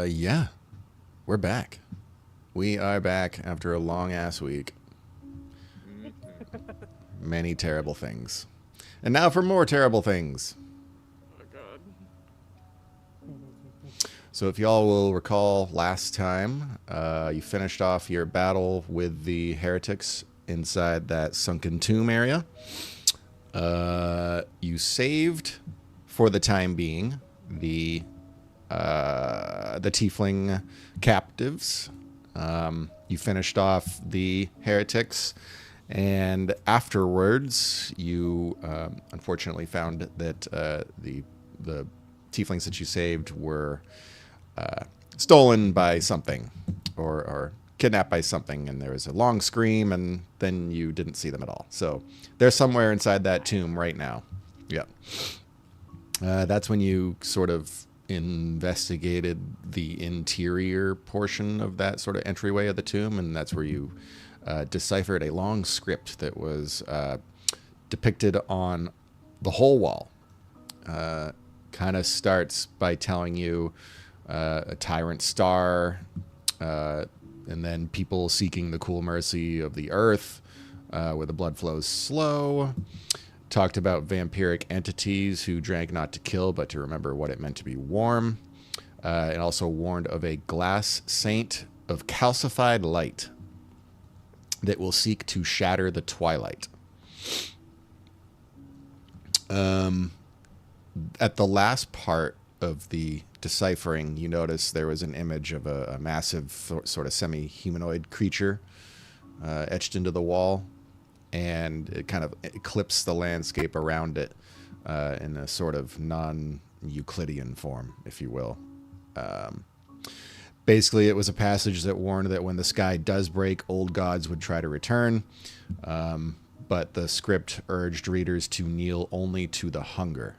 Yeah, we're back. We are back after a long ass week. Many terrible things. And now for more terrible things. Oh god. So, if y'all will recall last time, you finished off your battle with the heretics inside that sunken tomb area. You saved, for the time being, the tiefling captives. You finished off the heretics, and afterwards, you unfortunately found that the tieflings that you saved were stolen by something, or kidnapped by something, and there was a long scream, and then you didn't see them at all. So they're somewhere inside that tomb right now. Yeah. That's when you sort of investigated the interior portion of that sort of entryway of the tomb, and that's where you deciphered a long script that was depicted on the whole wall. Kind of starts by telling you a tyrant star, and then people seeking the cool mercy of the earth, where the blood flows slow. Talked about vampiric entities who drank not to kill, but to remember what it meant to be warm. And also warned of a glass saint of calcified light that will seek to shatter the twilight. At the last part of the deciphering, you notice there was an image of a massive sort of semi-humanoid creature etched into the wall, and it kind of eclipsed the landscape around it in a sort of non-Euclidean form, if you will. Basically, it was a passage that warned that when the sky does break, old gods would try to return, but the script urged readers to kneel only to the hunger.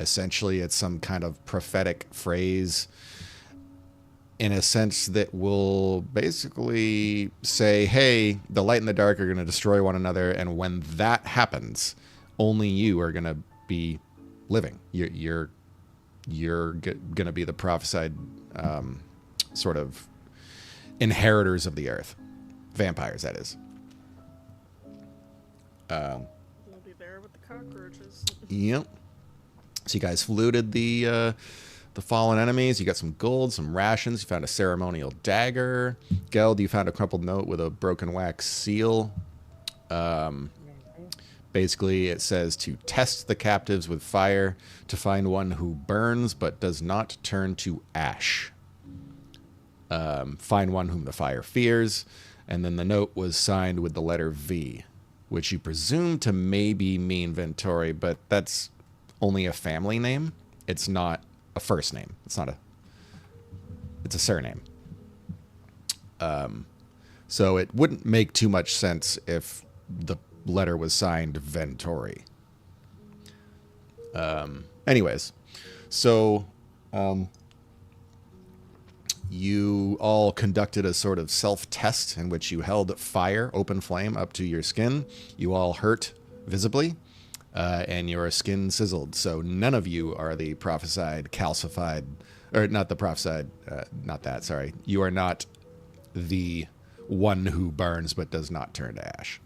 Essentially, it's some kind of prophetic phrase in a sense that will basically say, hey, the light and the dark are going to destroy one another, and when that happens, only you are going to be living. You're going to be the prophesied sort of inheritors of the earth. Vampires, that is. We'll be there with the cockroaches. Yep. So you guys looted the fallen enemies. You got some gold, some rations. You found a ceremonial dagger. Geld, you found a crumpled note with a broken wax seal. Basically, it says to test the captives with fire to find one who burns but does not turn to ash. Find one whom the fire fears. And then the note was signed with the letter V, which you presume to maybe mean Ventori, but that's only a family name. It's not a first name. It's a surname. So it wouldn't make too much sense if the letter was signed Ventori. Anyways, so you all conducted a sort of self-test in which you held fire, open flame, up to your skin. You all hurt visibly. And your skin sizzled. So none of you are the prophesied calcified, or not the prophesied, not that, sorry. You are not the one who burns but does not turn to ash.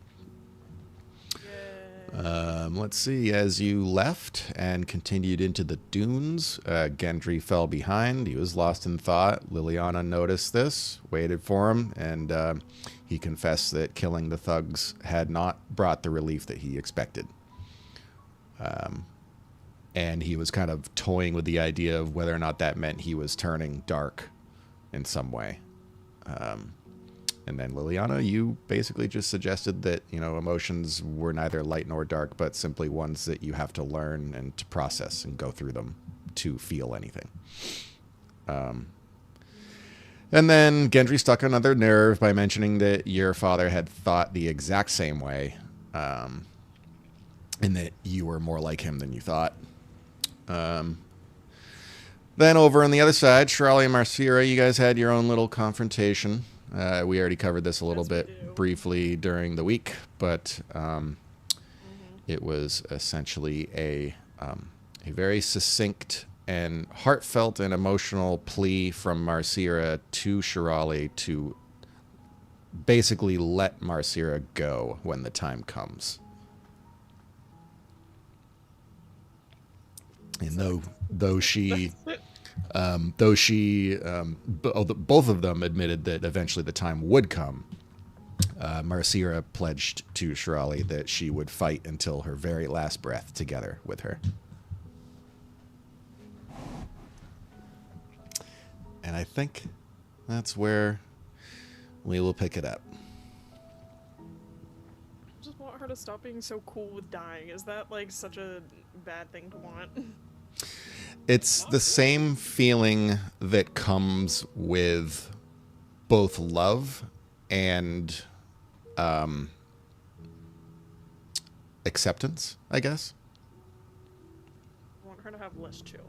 Let's see, as you left and continued into the dunes, Gendry fell behind. He was lost in thought. Liliana noticed this, waited for him, and he confessed that killing the thugs had not brought the relief that he expected. And he was kind of toying with the idea of whether or not that meant he was turning dark in some way. And then Liliana, you basically just suggested that, emotions were neither light nor dark, but simply ones that you have to learn and to process and go through them to feel anything. And then Gendry stuck another nerve by mentioning that your father had thought the exact same way. And that you were more like him than you thought. Then over on the other side, Shirley and Marcira, you guys had your own little confrontation. We already covered this a little bit briefly during the week, but it was essentially a very succinct and heartfelt and emotional plea from Marcira to Shirali to basically let Marcira go when the time comes. And both of them admitted that eventually the time would come, Marcira pledged to Shirali that she would fight until her very last breath together with her. And I think that's where we will pick it up. I just want her to stop being so cool with dying. Is that, like, such a bad thing to want? It's the same feeling that comes with both love and acceptance, I guess. I want her to have less chill.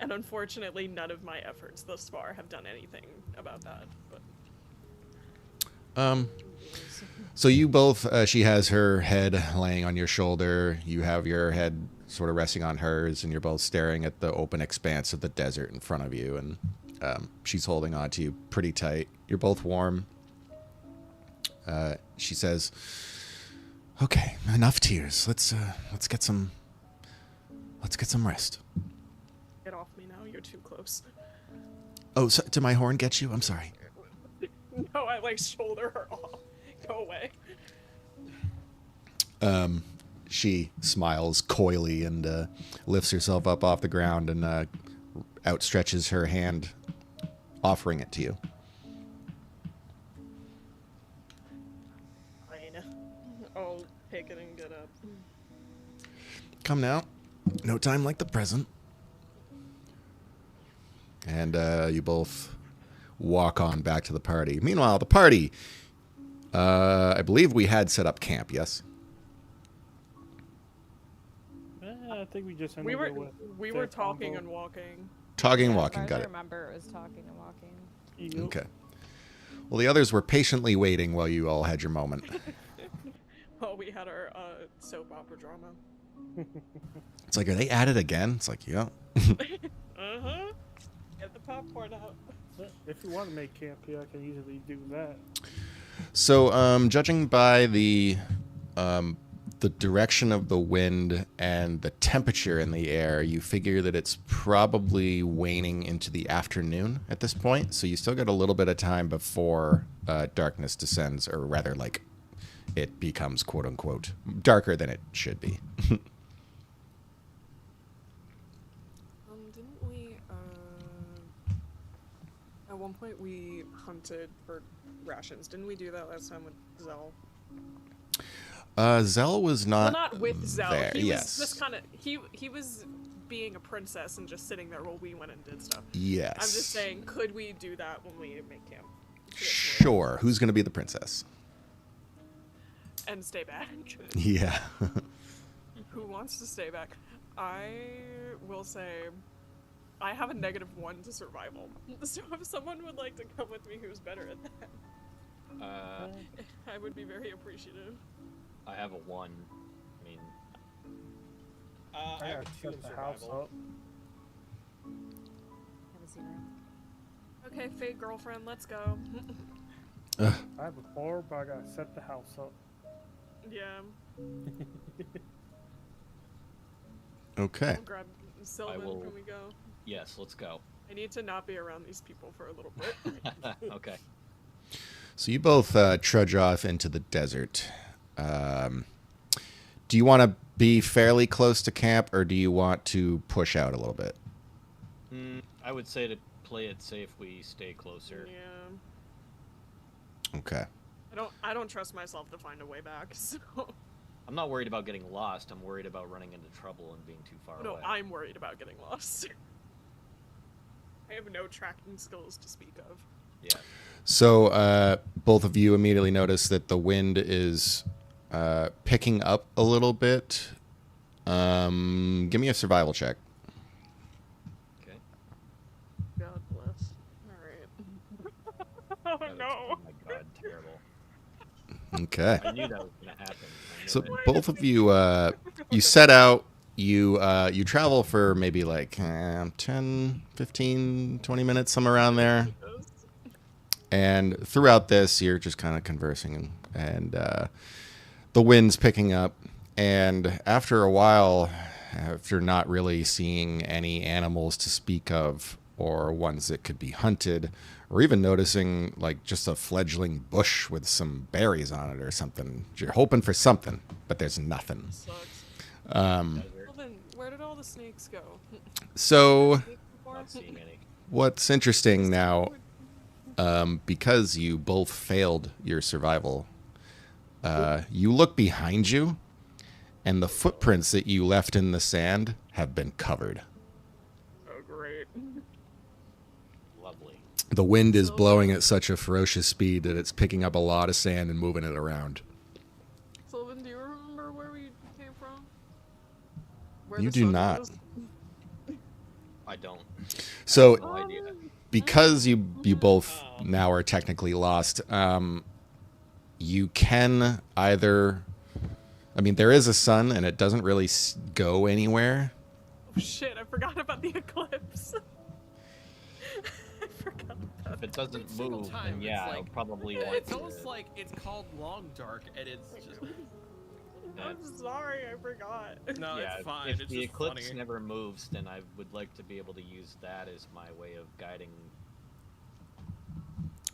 And unfortunately, none of my efforts thus far have done anything about that. But So you both, she has her head laying on your shoulder. You have your head sort of resting on hers, and you're both staring at the open expanse of the desert in front of you. And she's holding on to you pretty tight. You're both warm. She says, "Okay, enough tears. Let's get some rest." get off me now. You're too close. Oh, so, did my horn get you? I'm sorry. No, I like shoulder her off. Go away. She smiles coyly and lifts herself up off the ground and outstretches her hand, offering it to you. Fine. I'll take it and get up. Come now. No time like the present. And you both walk on back to the party. Meanwhile, the party, I believe we had set up camp, yes? I think we just ended We were talking and walking. Talking and Yeah, walking, as got far as it. I remember, it was talking and walking. Yep. Okay. Well, the others were patiently waiting while you all had your moment. Oh, we had our soap opera drama. It's like, are they at it again? It's like, yeah. Uh-huh. Get the popcorn out. If you want to make camp here, I can easily do that. So, judging by the direction of the wind and the temperature in the air, you figure that it's probably waning into the afternoon at this point. So you still got a little bit of time before darkness descends, or rather, like, it becomes quote unquote darker than it should be. Didn't we, at one point we hunted for rations. Didn't we do that last time with Zell? Zell was not. Well, not with Zell. There. He Yes. was just kind of he was being a princess and just sitting there while we went and did stuff. Yes. I'm just saying, could we do that when we make camp? Sure. Who's going to be the princess? And stay back. Yeah. Who wants to stay back? I will say, I have a -1 to survival. So if someone would like to come with me who's better at that, I would be very appreciative. I have a 1. I mean, I I have gotta a 2 in set the house survival. up. Have a 0. Okay, fake girlfriend, let's go. I have a 4, but I gotta set the house up. Yeah, Okay. I'll grab Sylvan. will- Can we go? Yes, let's go. I need to not be around these people for a little bit. Okay. So you both trudge off into the desert. Do you want to be fairly close to camp, or do you want to push out a little bit? I would say to play it safe, we stay closer. Yeah, Okay. I don't trust myself to find a way back. So I'm not worried about getting lost. I'm worried about running into trouble and being too far no, away. I'm worried about getting lost. I have no tracking skills to speak of. Yeah. So both of you immediately notice that the wind is picking up a little bit. Give me a survival check. Okay. God bless. All right. Oh That's- no. Oh my god, terrible. Okay. I knew that was gonna happen. I knew So it. both of you, you set out you travel for maybe like 10, 15, 20 minutes, somewhere around there. And throughout this, you're just kind of conversing, and the wind's picking up. And after a while, after not really seeing any animals to speak of, or ones that could be hunted, or even noticing like just a fledgling bush with some berries on it or something, you're hoping for something, but there's nothing. Sucks. Desert. Well then, where did all the snakes go? So Snake before? Not seeing any. what's interesting now, because you both failed your survival, you look behind you, and the footprints that you left in the sand have been covered. Oh great. Lovely. The wind is blowing at such a ferocious speed that it's picking up a lot of sand and moving it around. Sylvan, do you remember where we came from? Where You the do sun not. was? I don't. So, No idea. because you both now are technically lost, you can either... I mean, there is a sun, and it doesn't really go anywhere. Oh shit, I forgot about the eclipse. I forgot about If it doesn't Every single move, time, then yeah, it's I'll like- probably want It's to. almost like it's called Long Dark, and it's just I'm sorry, I forgot. no, Yeah, it's fine. if It's the just eclipse funny. never moves, then I would like to be able to use that as my way of guiding.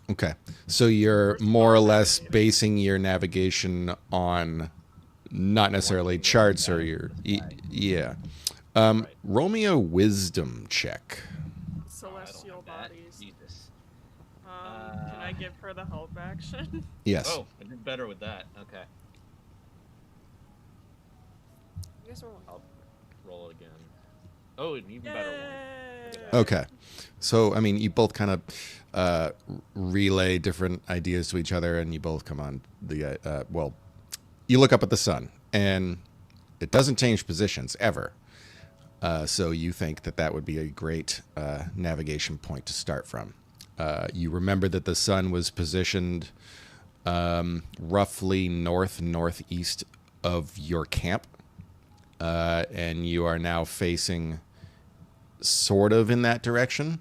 Okay. So you're more or less basing your navigation on not necessarily charts or your... yeah. Roll me a wisdom check. Celestial that. bodies. Jesus. Can I give her the help action? Yes. Oh, I did better with that. Okay, You guys are I'll roll it again. Oh, an even better one. Look at that. Okay. So, I mean, you both kind of relay different ideas to each other, and you both come on the... well, you look up at the sun, and it doesn't change positions, ever. So you think that that would be a great navigation point to start from. You remember that the sun was positioned roughly northeast of your camp, and you are now facing sort of in that direction.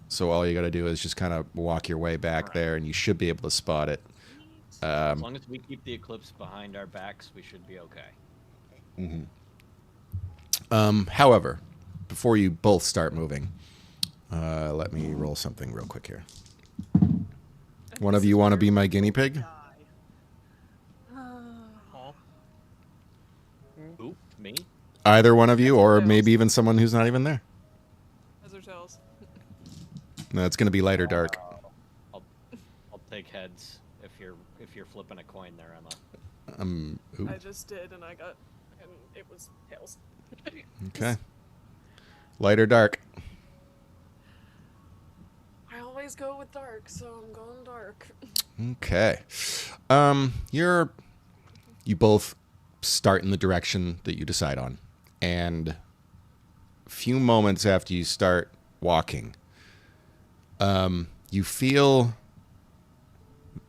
So all you got to do is just kind of walk your way back there, and you should be able to spot it. As long as we keep the eclipse behind our backs, we should be okay. However, before you both start moving, let me roll something real quick here. One of you want to be my guinea pig? Huh? Who? Me? Either one of you, or maybe even someone who's not even there. Heads or tails? No, it's going to be light or dark. I'll take heads if you're flipping a coin there, Emma. Ooh, I just did, and it was tails. okay. Light or dark? I always go with dark, so I'm going dark. Okay. You both start in the direction that you decide on, and a few moments after you start walking, you feel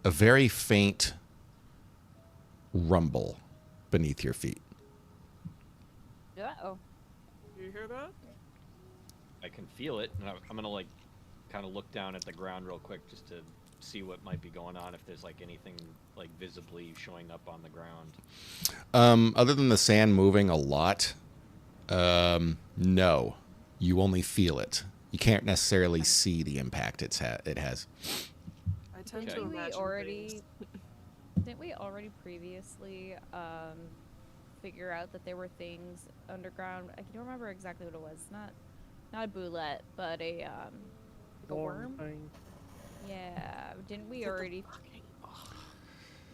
a very faint rumble beneath your feet. Uh-oh. You hear that? I can feel it, and I'm gonna like kind of look down at the ground real quick just to see what might be going on. If there's like anything like visibly showing up on the ground. Other than the sand moving a lot, no. You only feel it. You can't necessarily see the impact it has. I tend Okay. to Didn't we imagine already? things. Didn't we already previously figure out that there were things underground? I don't remember exactly what it was. Not a boulette, but a worm. Thing. Yeah. Didn't we Get the already? fucking- ugh.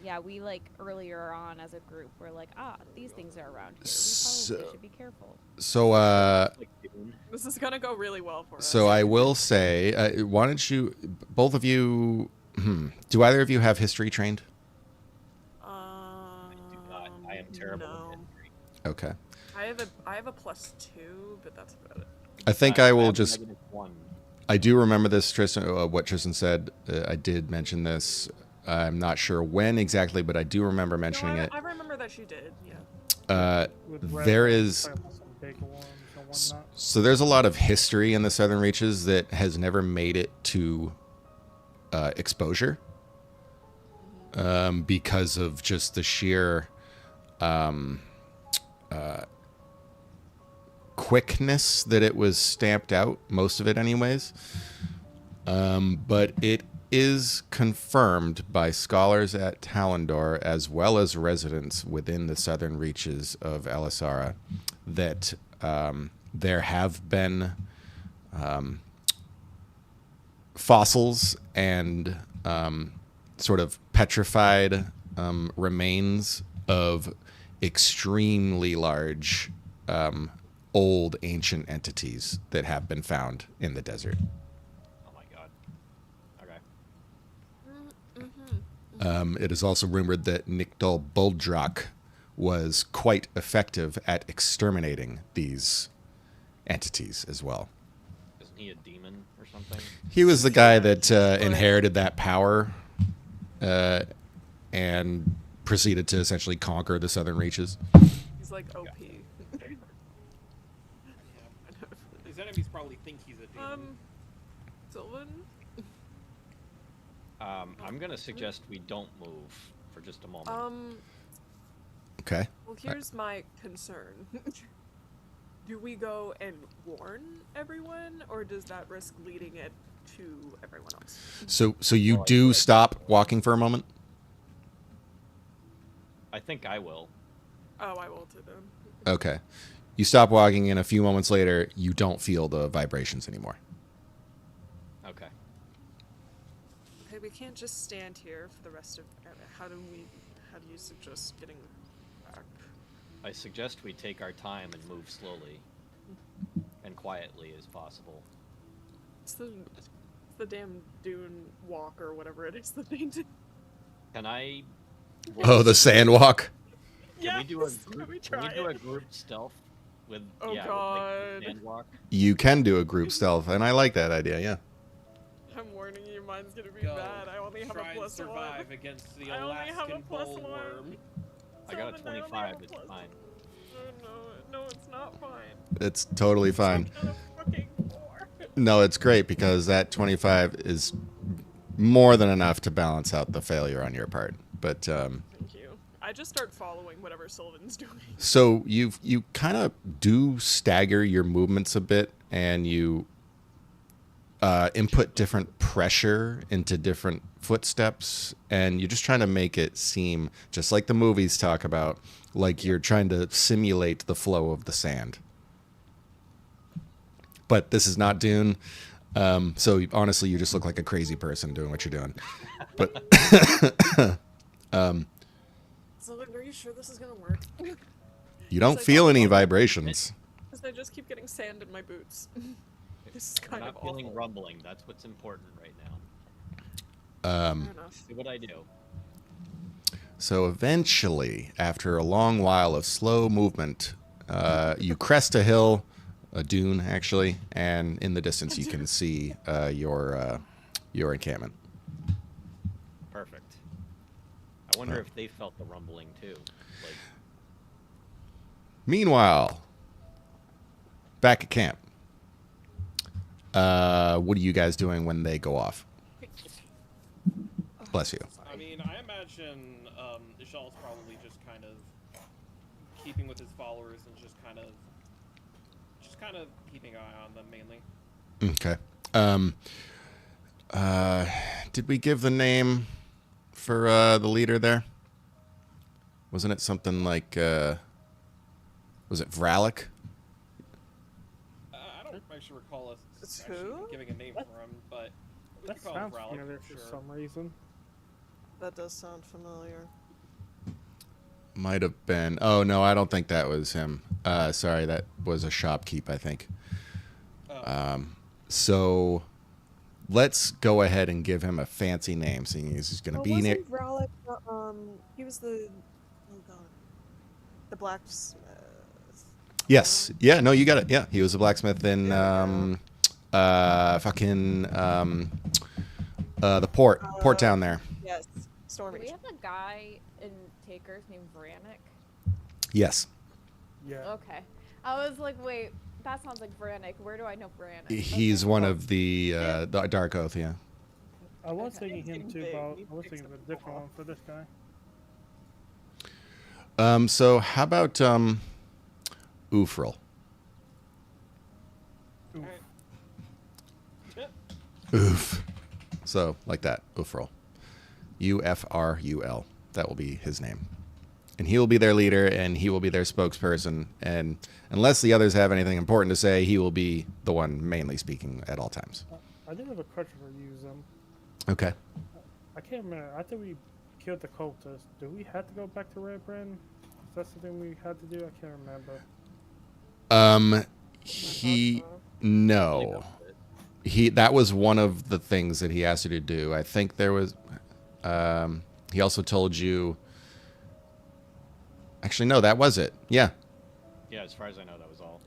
Yeah, we like earlier on as a group were like, these things are around here. We So- probably should be careful. So, Like Dune. This is gonna go really well for us. so I will say, why don't you, both of you, do either of you have history trained? I do not. I am terrible No. with history. Okay. I have a +2, but that's about it. I think I will have just, -1. I do remember this, Tristan, what Tristan said. I did mention this. I'm not sure when exactly, but I do remember mentioning No, it. I remember that you did. Yeah. With There red is and big worms and whatnot. So there's a lot of history in the Southern Reaches that has never made it to exposure because of just the sheer quickness that it was stamped out, most of it anyways. But it is confirmed by scholars at Talendor as well as residents within the southern reaches of Elyssara that there have been fossils and sort of petrified remains of extremely large old ancient entities that have been found in the desert. Oh my god. Okay. It is also rumored that Nikdal Buldrak was quite effective at exterminating these entities as well. Isn't he a demon or something? He was the guy that inherited that power and proceeded to essentially conquer the southern reaches. He's like OP. His enemies probably think he's a demon. Sylvan? I'm gonna suggest we don't move for just a moment. Okay. Well, here's my concern. Do we go and warn everyone, or does that risk leading it to everyone else? So you do stop walking for a moment? I think I will. Oh, I will too then. Okay. You stop walking, and a few moments later, you don't feel the vibrations anymore. Okay. Okay, we can't just stand here for the rest of. How do you suggest getting back? I suggest we take our time and move slowly and quietly as possible. It's the damn dune walk or whatever it is that they do. Can I? Oh, the sand walk? Can we do a Yes, group? we Can we try do a it. group stealth with? Oh, yeah, God. With, like, sand walk. You can do a group stealth, and I like that idea, yeah. I'm warning you, mine's gonna be Go. bad. I only have Try a plus and survive one. against the I only have a Alaskan plus bullworm. one. I got a Sylvan, I only 25. have a It's plus- fine. No, it's not fine. It's totally fine. I got a fucking 4. No, it's great because that 25 is more than enough to balance out the failure on your part. But Thank you. I just start following whatever Sylvan's doing. so you kind of do stagger your movements a bit, and you input different pressure into different footsteps, and you're just trying to make it seem just like the movies talk about, like you're trying to simulate the flow of the sand. But this is not Dune, so honestly, you just look like a crazy person doing what you're doing. But Sylvan, are you sure this is gonna work? you don't feel any vibrations. Because I just keep getting sand in my boots. This is We're kind of not feeling awful. rumbling. That's what's important right now. Fair enough. See what I do. So eventually, after a long while of slow movement, you crest a hill, a dune actually, and in the distance you can see your encampment. Perfect. I wonder if they felt the rumbling too. Like, Meanwhile, back at camp, what are you guys doing when they go off? Bless you. I mean, I imagine Ishal's probably just kind of keeping with his followers and just kind of keeping an eye on them mainly. Okay. Did we give the name for the leader there? Wasn't it something like was it Vralik? I don't actually recall us It's actually who? giving a name for him, but we That could call him sounds Ralph familiar for for sure. some reason. That does sound familiar. Might have been. Oh no, I don't think that was him. Sorry, that was a shopkeep, I think. So let's go ahead and give him a fancy name, seeing as he's going to be near. Wasn't Rowlett, he was the, oh god, the blacksmith. Yes. Yeah. No, you got it. Yeah, he was a blacksmith in the port town there. Yes, Do Stormy. we have a guy in Takers named Vranik? Yes. Yeah. Okay. I was like, wait, that sounds like Brannick. Where do I know Brannick? He's Okay. one of the Dark Oath, yeah. I was Okay. thinking him He's too, big. but He I was picks thinking of up a the different ball. one for this guy. So how about Ufril? Oof. Oof. So like that, Ufril. Ufrul. That will be his name. And he will be their leader, and he will be their spokesperson. And unless the others have anything important to say, he will be the one mainly speaking at all times. I do have a question for you, Zim. Okay. I can't remember. After we killed the cultist, do we have to go back to Red Brand? Is that something we had to do? I can't remember. He no. That was one of the things that he asked you to do. I think there was he also told you. Actually, no, that was it. Yeah. Yeah, as far as I know, that was all.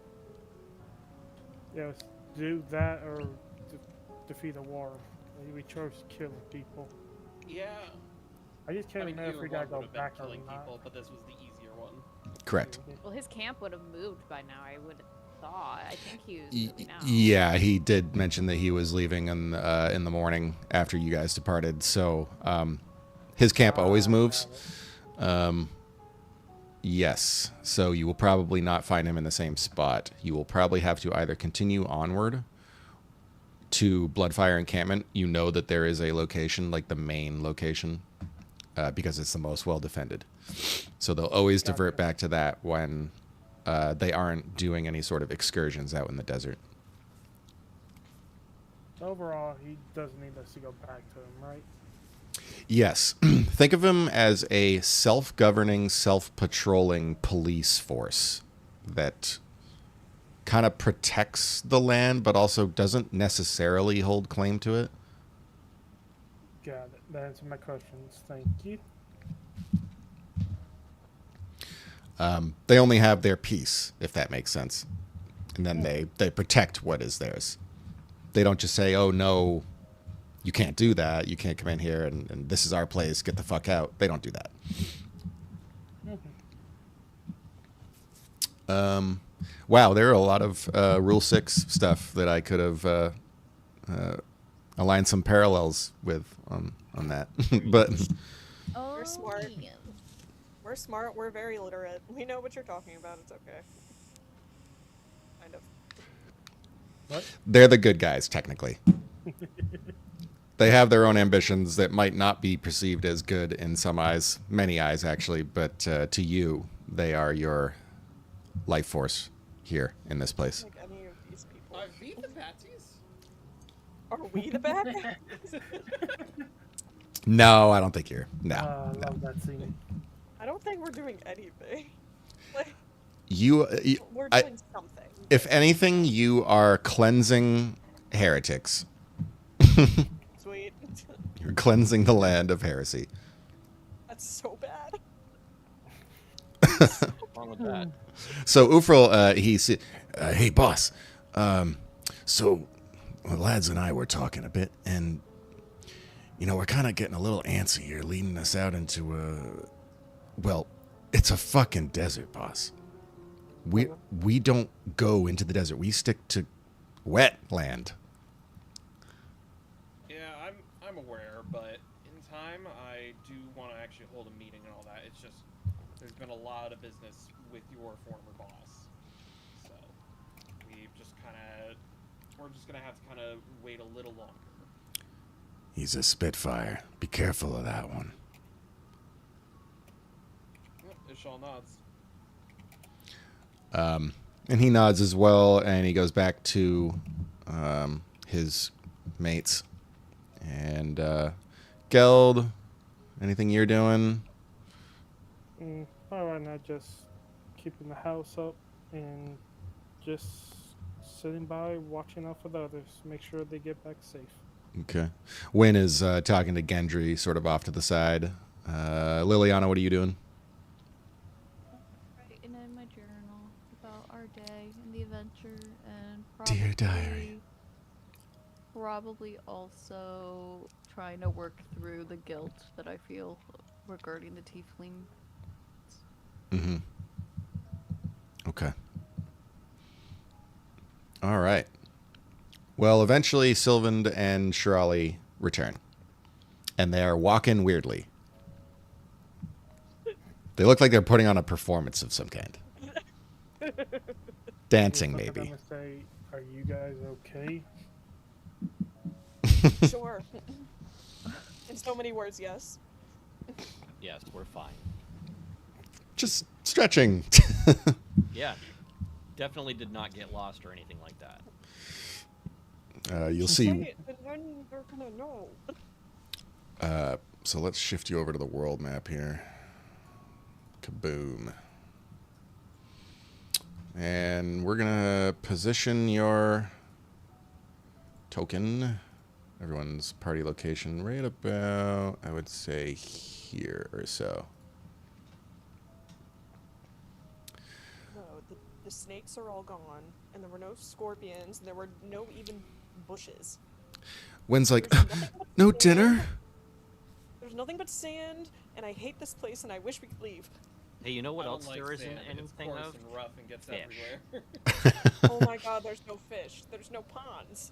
Yeah, it was do that or defeat a war. We chose killing people. Yeah. I just can't I mean, remember if we either gotta one go would have been back or killing not. people, but this was the easier one. Correct. Well, his camp would have moved by now. I would have thought. I think he was moving out. Yeah, he did mention that he was leaving in the morning after you guys departed. So his camp always moves. Yes. So you will probably not find him in the same spot. You will probably have to either continue onward to Bloodfire Encampment. You know that there is a location, like the main location, because it's the most well defended. So they'll always divert back to that when they aren't doing any sort of excursions out in the desert. Overall, he doesn't need us to go back to him, right? Yes. Think of him as a self-governing, self-patrolling police force that kind of protects the land, but also doesn't necessarily hold claim to it. Got it. That answered my questions. Thank you. They only have their piece, if that makes sense. And then they protect what is theirs. They don't just say, oh, no, you can't do that. You can't come in here, and this is our place. Get the fuck out. They don't do that. Wow, there are a lot of Rule 6 stuff that I could have aligned some parallels with on that. But Oh, You're smart. man. We're smart. We're very literate. We know what you're talking about. It's okay. Kind of. What? they're the good guys, technically. They have their own ambitions that might not be perceived as good in some eyes, many eyes actually, but to you, they are your life force here in this place. Like any of these people. Are we the Patsies? Are we the bad guys? No, I don't think you're. No, I no. love that scene. I don't think we're doing anything. Like, You, we're I- doing something. if anything, you are cleansing heretics. Sweet. You're cleansing the land of heresy. That's so bad. What's wrong with that? So Ufril, he said, "Hey, boss. So the lads and I were talking a bit, and we're kind of getting a little antsy here, leading us out into well, it's a fucking desert, boss. We don't go into the desert. We stick to wet land." Yeah, I'm aware, but in time I do want to actually hold a meeting and all that. It's just there's been a lot of business with your former boss, so we're just gonna have to kind of wait a little longer. He's a Spitfire. Be careful of that one. Ishal nods. And he nods as well, and he goes back to his mates. And Geld, anything you're doing? All right, now just keeping the house up and just sitting by, watching out for the others, make sure they get back safe. Okay. Wynn is talking to Gendry, sort of off to the side. Liliana, what are you doing? Writing in my journal about our day and the adventure, and Dear diary. probably also trying to work through the guilt that I feel regarding the tiefling. Mm-hmm. Okay. All right. Well, eventually Sylvan and Shirali return. And they are walking weirdly. They look like they're putting on a performance of some kind. Dancing, Look at them maybe. and say, "Are you guys okay?" Sure. In so many words, yes. Yes, we're fine. Just stretching. Yeah, definitely did not get lost or anything like that. You'll Say see. it, and then they're gonna know. So let's shift you over to the world map here. Kaboom. And we're going to position your token, everyone's party location, right about, I would say, here or so. No, the snakes are all gone, and there were no scorpions, and there were no even bushes. Wynn's like, There's nothing but no sand. dinner? There's nothing but sand, and I hate this place, and I wish we could leave. Hey, you know what I don't else like there isn't sand. It's anything coarse of? and rough and gets Fish. everywhere. Oh my god, there's no fish. There's no ponds.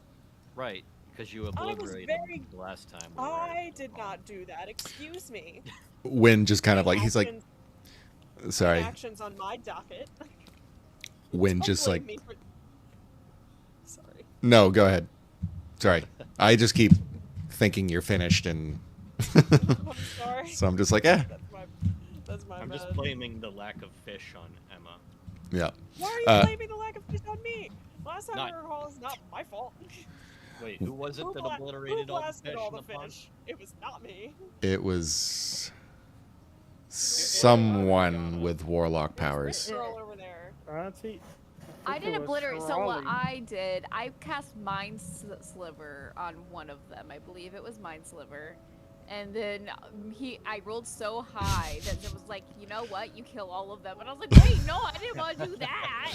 Right, because you I was obliterated very- the last time we were I at did the not do that. Excuse me. Wynn just kind of My like, he's like, actions- sorry. my actions on my docket. Wynn Don't just blame like, me for- Sorry. no, go ahead. Sorry. I just keep thinking you're finished, and I'm sorry. so I'm just like, eh. That's my I'm bad. just blaming the lack of fish on Emma. Yeah. Why are you blaming the lack of fish on me? Last time Not- I recall, it's not my fault. Wait, who was it Who that bla- obliterated who all the blasted fish all in the the pond? fish? It was not me. It was someone with warlock powers. This girl over there. Honestly, I think did it was obliterate. So what Shirali. I did, I cast Mind Sliver on one of them. I believe it was Mind Sliver, and then I rolled so high that it was like, you know what, you kill all of them, and I was like, wait, no, I didn't want to do that.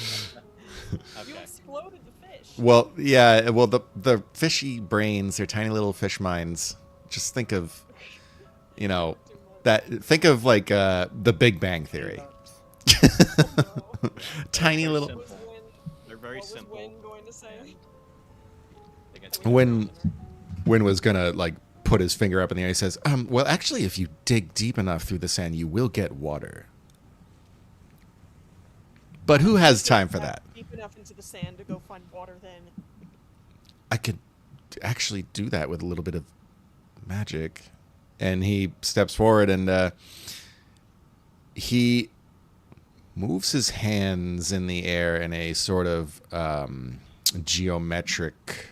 You Okay. exploded the fish. Well, yeah. Well, the fishy brains, they're tiny little fish minds. Just think of, you know, that. Think of like the Big Bang Theory. Tiny Very little. simple. What was Wynn, They're very what simple. was Wynn going to say? They got When Wynn was gonna like put his finger up in the air, he says, well, actually, if you dig deep enough through the sand, you will get water. But who has time for that? Deep enough into the sand to go find water then. I could actually do that with a little bit of magic. And he steps forward and he moves his hands in the air in a sort of geometric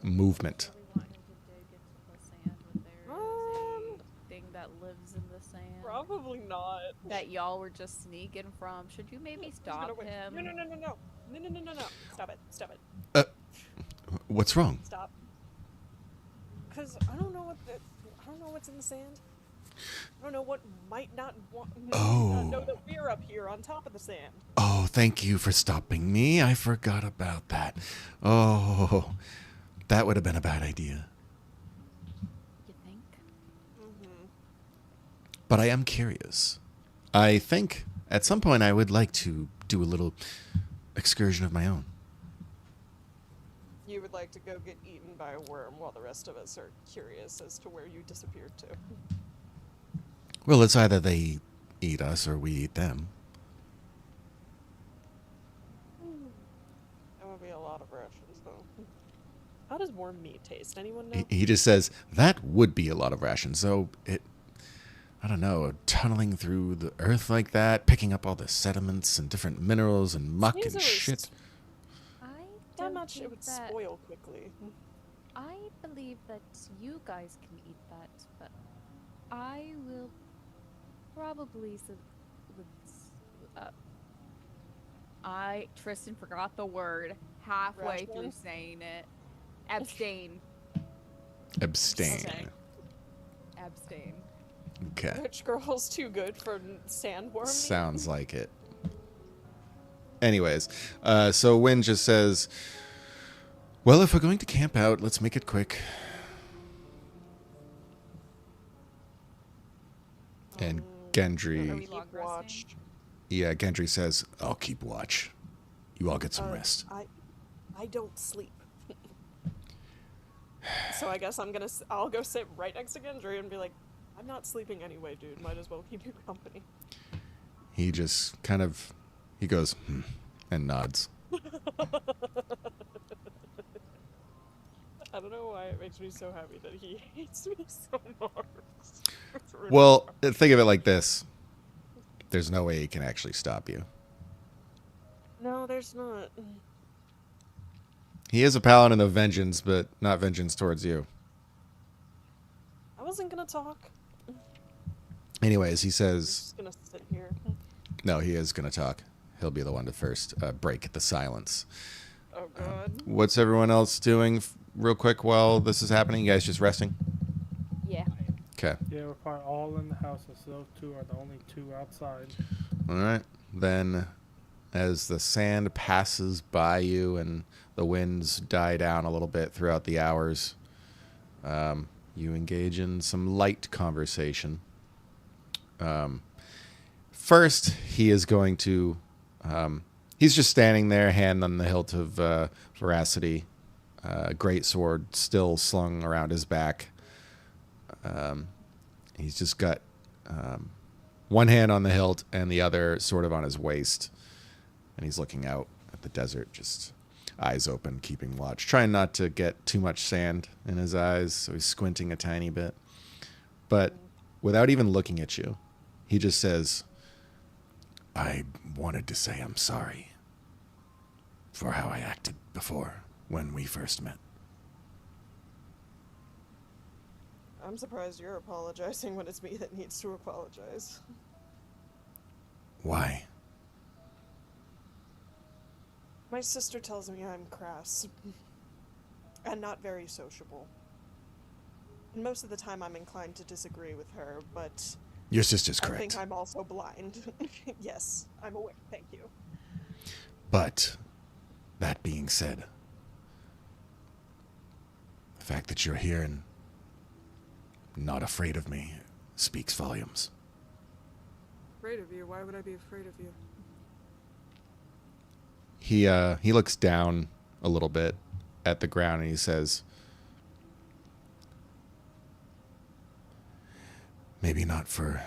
movement. Really want him to dig into the sand, but there is a thing that lives in the sand Probably not. that y'all were just sneaking from. Should you maybe He's stop gonna win. him? No. No. Stop it. Stop it. What's wrong? Stop. Because I don't know what's in the sand. I don't know what might not want. Oh. Know that we're up here on top of the sand. Oh, thank you for stopping me. I forgot about that. Oh, that would have been a bad idea. You think? Mm-hmm. But I am curious. I think at some point I would like to do a little excursion of my own. You would like to go get eaten by a worm while the rest of us are curious as to where you disappeared to. Well, it's either they eat us or we eat them. That would be a lot of rations, though. How does worm meat taste? Anyone know? He just says, that would be a lot of rations. So I don't know, tunneling through the earth like that, picking up all the sediments and different minerals and muck Seems and it was shit. I That don't much it think would that- spoil quickly. I believe that you guys can eat that, but I will probably. Tristan forgot the word halfway through Ration? saying it. Abstain. Abstain. Okay. Abstain. Okay. Rich girl's too good for sandworm meat. Sounds like it. Anyways, so Wynn just says, well, if we're going to camp out, let's make it quick. And Are we Gendry, long Keep resting? watch. yeah, Gendry says, I'll keep watch. You all get some rest. I don't sleep. So I guess I'll go sit right next to Gendry and be like, I'm not sleeping anyway, dude. Might as well keep you company. He just kind of, he goes, and nods. I don't know why it makes me so happy that he hates me so much. It's really Well, think of it like this. There's no way he can actually stop you. no, there's not. He is a paladin of vengeance, but not vengeance towards you. I wasn't gonna talk. Anyways, he I'm says, just gonna sit here. no, he is going to talk. He'll be the one to first break the silence. Oh god. What's everyone else doing real quick while this is happening? You guys just resting? Yeah. Okay. Yeah, we're probably all in the house, so those two are the only two outside. All right. Then, as the sand passes by you and the winds die down a little bit throughout the hours, you engage in some light conversation. First, he is going to... he's just standing there, hand on the hilt of veracity, great sword still slung around his back. He's just got one hand on the hilt and the other sort of on his waist. And he's looking out at the desert, just eyes open, keeping watch. Trying not to get too much sand in his eyes, so he's squinting a tiny bit. But without even looking at you, he just says, I wanted to say I'm sorry for how I acted before when we first met. I'm surprised you're apologizing when it's me that needs to apologize. Why? My sister tells me I'm crass. And not very sociable. And most of the time I'm inclined to disagree with her, but... Your sister's I correct. think I'm also blind. Yes, I'm aware. Thank you. But, that being said, the fact that you're here and not afraid of me speaks volumes. Afraid of you? Why would I be afraid of you? He looks down a little bit at the ground and he says, maybe not for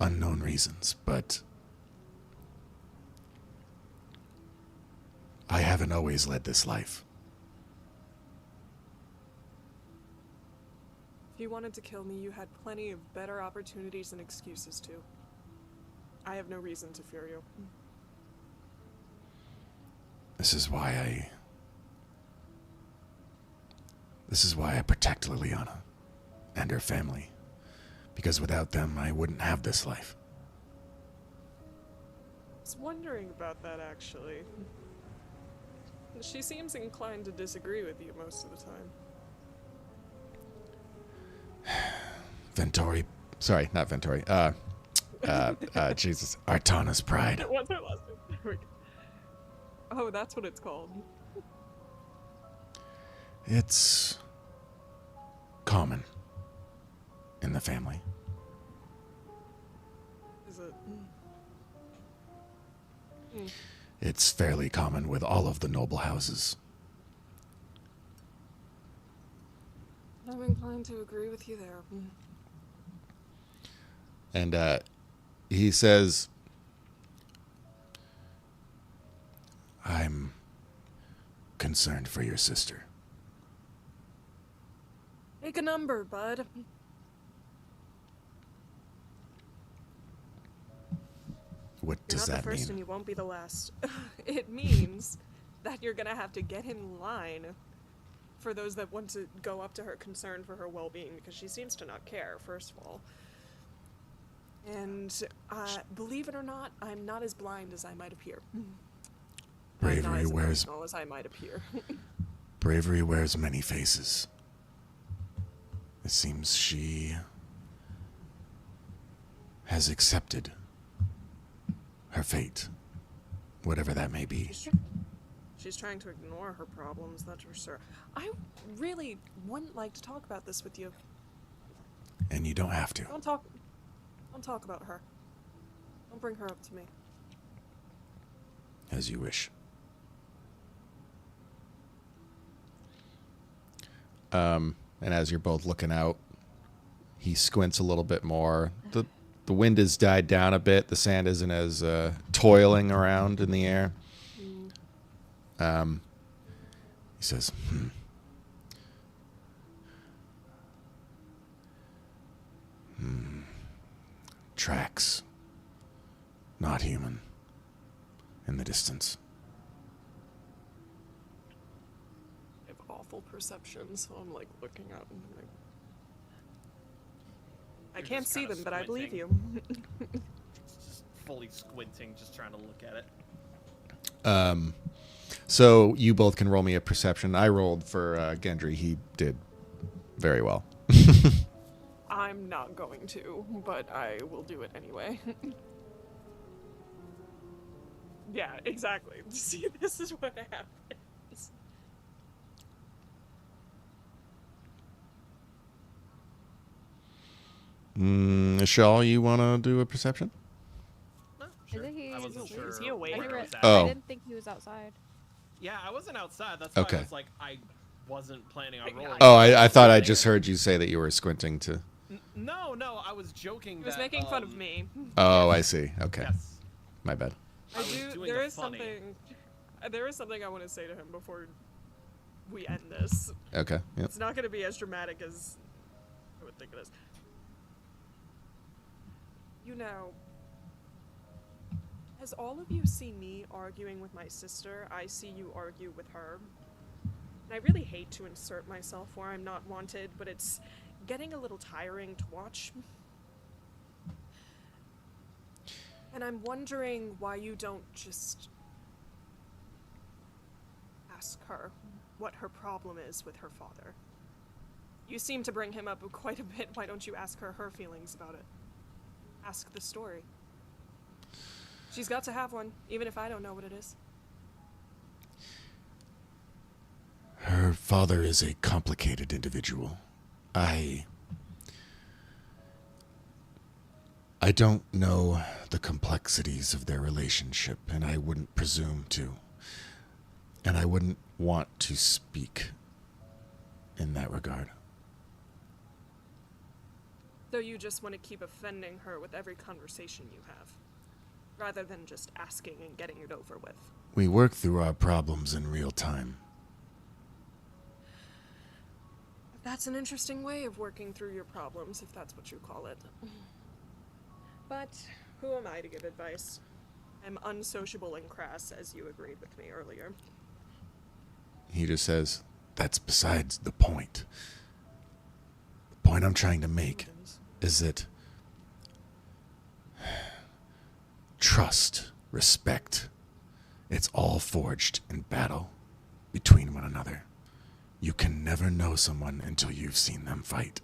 unknown reasons, but I haven't always led this life. If you wanted to kill me, you had plenty of better opportunities and excuses to. I have no reason to fear you. This is why I protect Liliana and her family. Because without them, I wouldn't have this life. I was wondering about that, actually. She seems inclined to disagree with you most of the time. Ventori. Sorry, not Ventori. Jesus. Artana's pride. What's her last name? There we go. Oh, that's what it's called. It's common in the family. Is it? It's fairly common with all of the noble houses. I'm inclined to agree with you there. And he says, I'm concerned for your sister. Pick a number, bud. What You're does not that the first mean? and you won't be the last. It means that you're gonna have to get in line for those that want to go up to her concerned for her well-being, because she seems to not care, first of all. And believe it or not, I'm not as blind as I might appear. Bravery I'm not as wears emotional as I might appear. bravery wears many faces. It seems she has accepted her fate, whatever that may be. She's trying to ignore her problems, that's for sure. I really wouldn't like to talk about this with you. And you don't have to. Don't talk about her. Don't bring her up to me. As you wish. And as you're both looking out, he squints a little bit more. The wind has died down a bit. The sand isn't as toiling around in the air. He says, Tracks. Not human. In the distance. I have awful perception, so I'm like looking out and I'm like, I You're can't just see kinda them, but I believe you. Just fully squinting, just trying to look at it. So you both can roll me a perception. I rolled for Gendry. He did very well. I'm not going to, but I will do it anyway. Yeah, exactly. See, this is what happens. Michelle, you want to do a perception? No, sure. Isn't he- I wasn't is he sure awake? where I was at. Oh. I didn't think he was outside. Yeah, I wasn't outside. That's why Okay. I was like, I wasn't planning on rolling. Oh, I thought I just heard you say that you were squinting to... No, I was joking. He was that, making fun of me. Oh, I see. Okay. Yes. My bad. I was doing There the is funny. there is something I want to say to him before we end this. Okay. Yep. It's not going to be as dramatic as I would think it is. You know, as all of you see me arguing with my sister, I see you argue with her. And I really hate to insert myself where I'm not wanted, but it's getting a little tiring to watch. And I'm wondering why you don't just ask her what her problem is with her father. You seem to bring him up quite a bit. Why don't you ask her her feelings about it? Ask the story. She's got to have one, even if I don't know what it is. Her father is a complicated individual. I don't know the complexities of their relationship, and I wouldn't presume to. And I wouldn't want to speak in that regard. So you just want to keep offending her with every conversation you have, rather than just asking and getting it over with. We work through our problems in real time. That's an interesting way of working through your problems, if that's what you call it. But who am I to give advice? I'm unsociable and crass, as you agreed with me earlier. He just says, that's besides the point. The point I'm trying to make is that trust, respect, it's all forged in battle between one another. You can never know someone until you've seen them fight.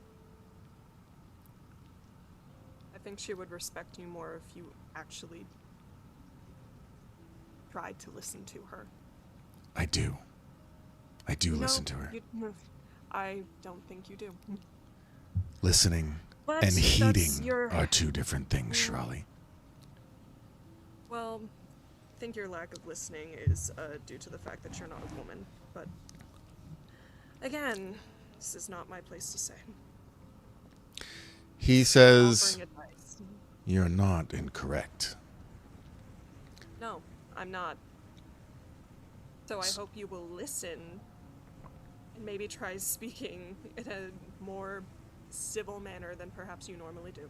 I think she would respect you more if you actually tried to listen to her. I do. I do No, listen to her. I don't think you do. Listening But and that's heeding your- are two different things, Shirley. Well, I think your lack of listening is due to the fact that you're not a woman. But again, this is not my place to say. He says, Offering advice. you're not incorrect. No, I'm not. So I hope you will listen and maybe try speaking in a more civil manner than perhaps you normally do.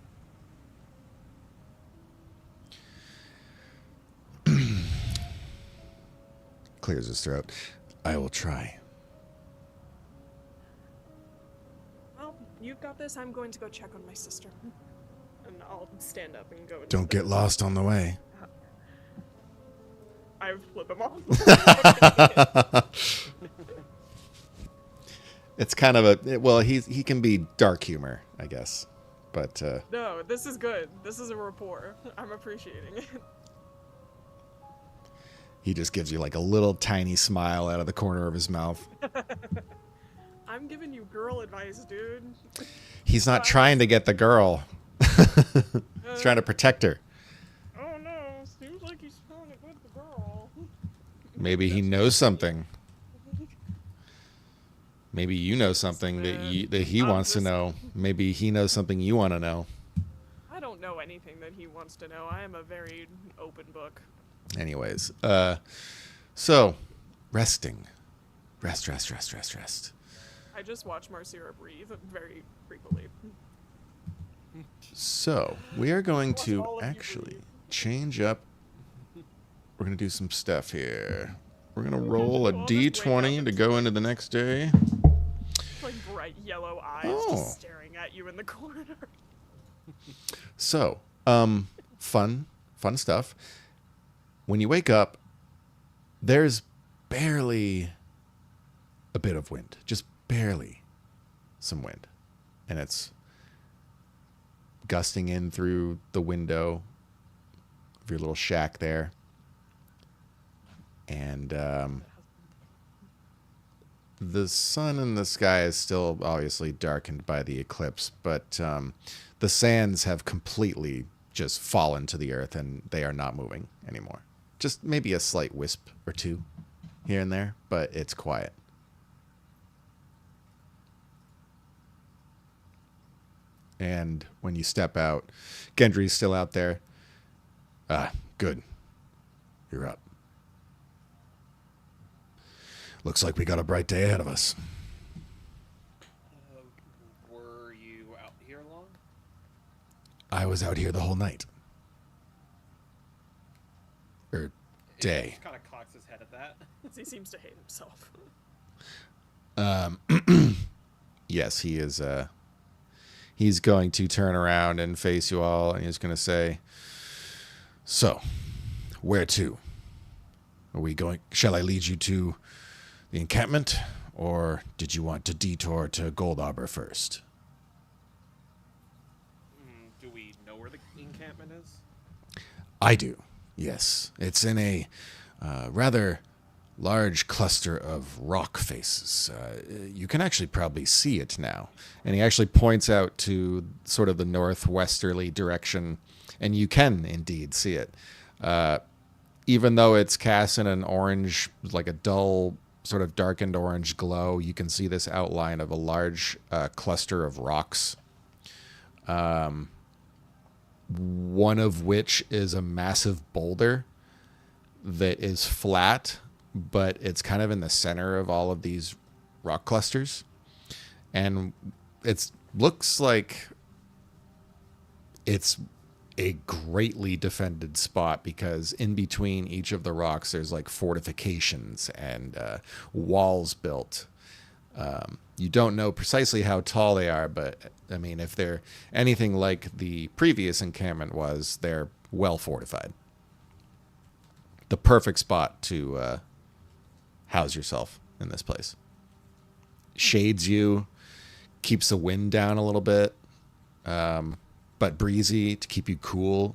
Clears his throat. I will try. Well, you've got this. I'm going to go check on my sister. And I'll stand up and go. into Don't the- get lost on the way. I flip him off. It's kind of a well. He can be dark humor, I guess, but No, this is good. This is a rapport. I'm appreciating it. he just gives you like a little tiny smile out of the corner of his mouth. I'm giving you girl advice, dude. He's not trying to get the girl. He's trying to protect her. Oh no, seems like he's trying to get the girl. Maybe he knows something. Maybe you know something that he I'm wants to just- know. Maybe he knows something you want to know. I don't know anything that he wants to know. I am a very open book. Anyways, so resting. Rest. I just watch Marcira breathe very frequently. So we are going Watch to all of you actually breathe. change up. We're going to do some stuff here. We're going to roll a We'll just wake up d20 and to go into the next day. Like bright yellow eyes Oh. just staring at you in the corner. So, fun stuff. When you wake up, there's barely a bit of wind, just barely some wind. And it's gusting in through the window of your little shack there. And the sun in the sky is still obviously darkened by the eclipse, but the sands have completely just fallen to the earth and they are not moving anymore. Just maybe a slight wisp or two here and there, but it's quiet. And when you step out, Gendry's still out there. Good. You're up. Looks like we got a bright day ahead of us. Were you out here long? I was out here the whole night. Or day. Kind of cocks his head at that. He seems to hate himself. Yes, he is. He's going to turn around and face you all, and he's going to say, "So, where to? Are we going? Shall I lead you to the encampment, or did you want to detour to Gold Arbor first?" Do we know where the encampment is? I do. Yes, it's in a rather large cluster of rock faces. You can actually probably see it now. And he actually points out to sort of the northwesterly direction, and you can indeed see it. Even though it's cast in an orange, like a dull, sort of darkened orange glow, you can see this outline of a large cluster of rocks. One of which is a massive boulder that is flat, but it's kind of in the center of all of these rock clusters. And it looks like it's a greatly defended spot because in between each of the rocks, there's like fortifications and walls built. You don't know precisely how tall they are, but I mean, if they're anything like the previous encampment was, they're well fortified. The perfect spot to house yourself in this place. Shades you, keeps the wind down a little bit, but breezy to keep you cool.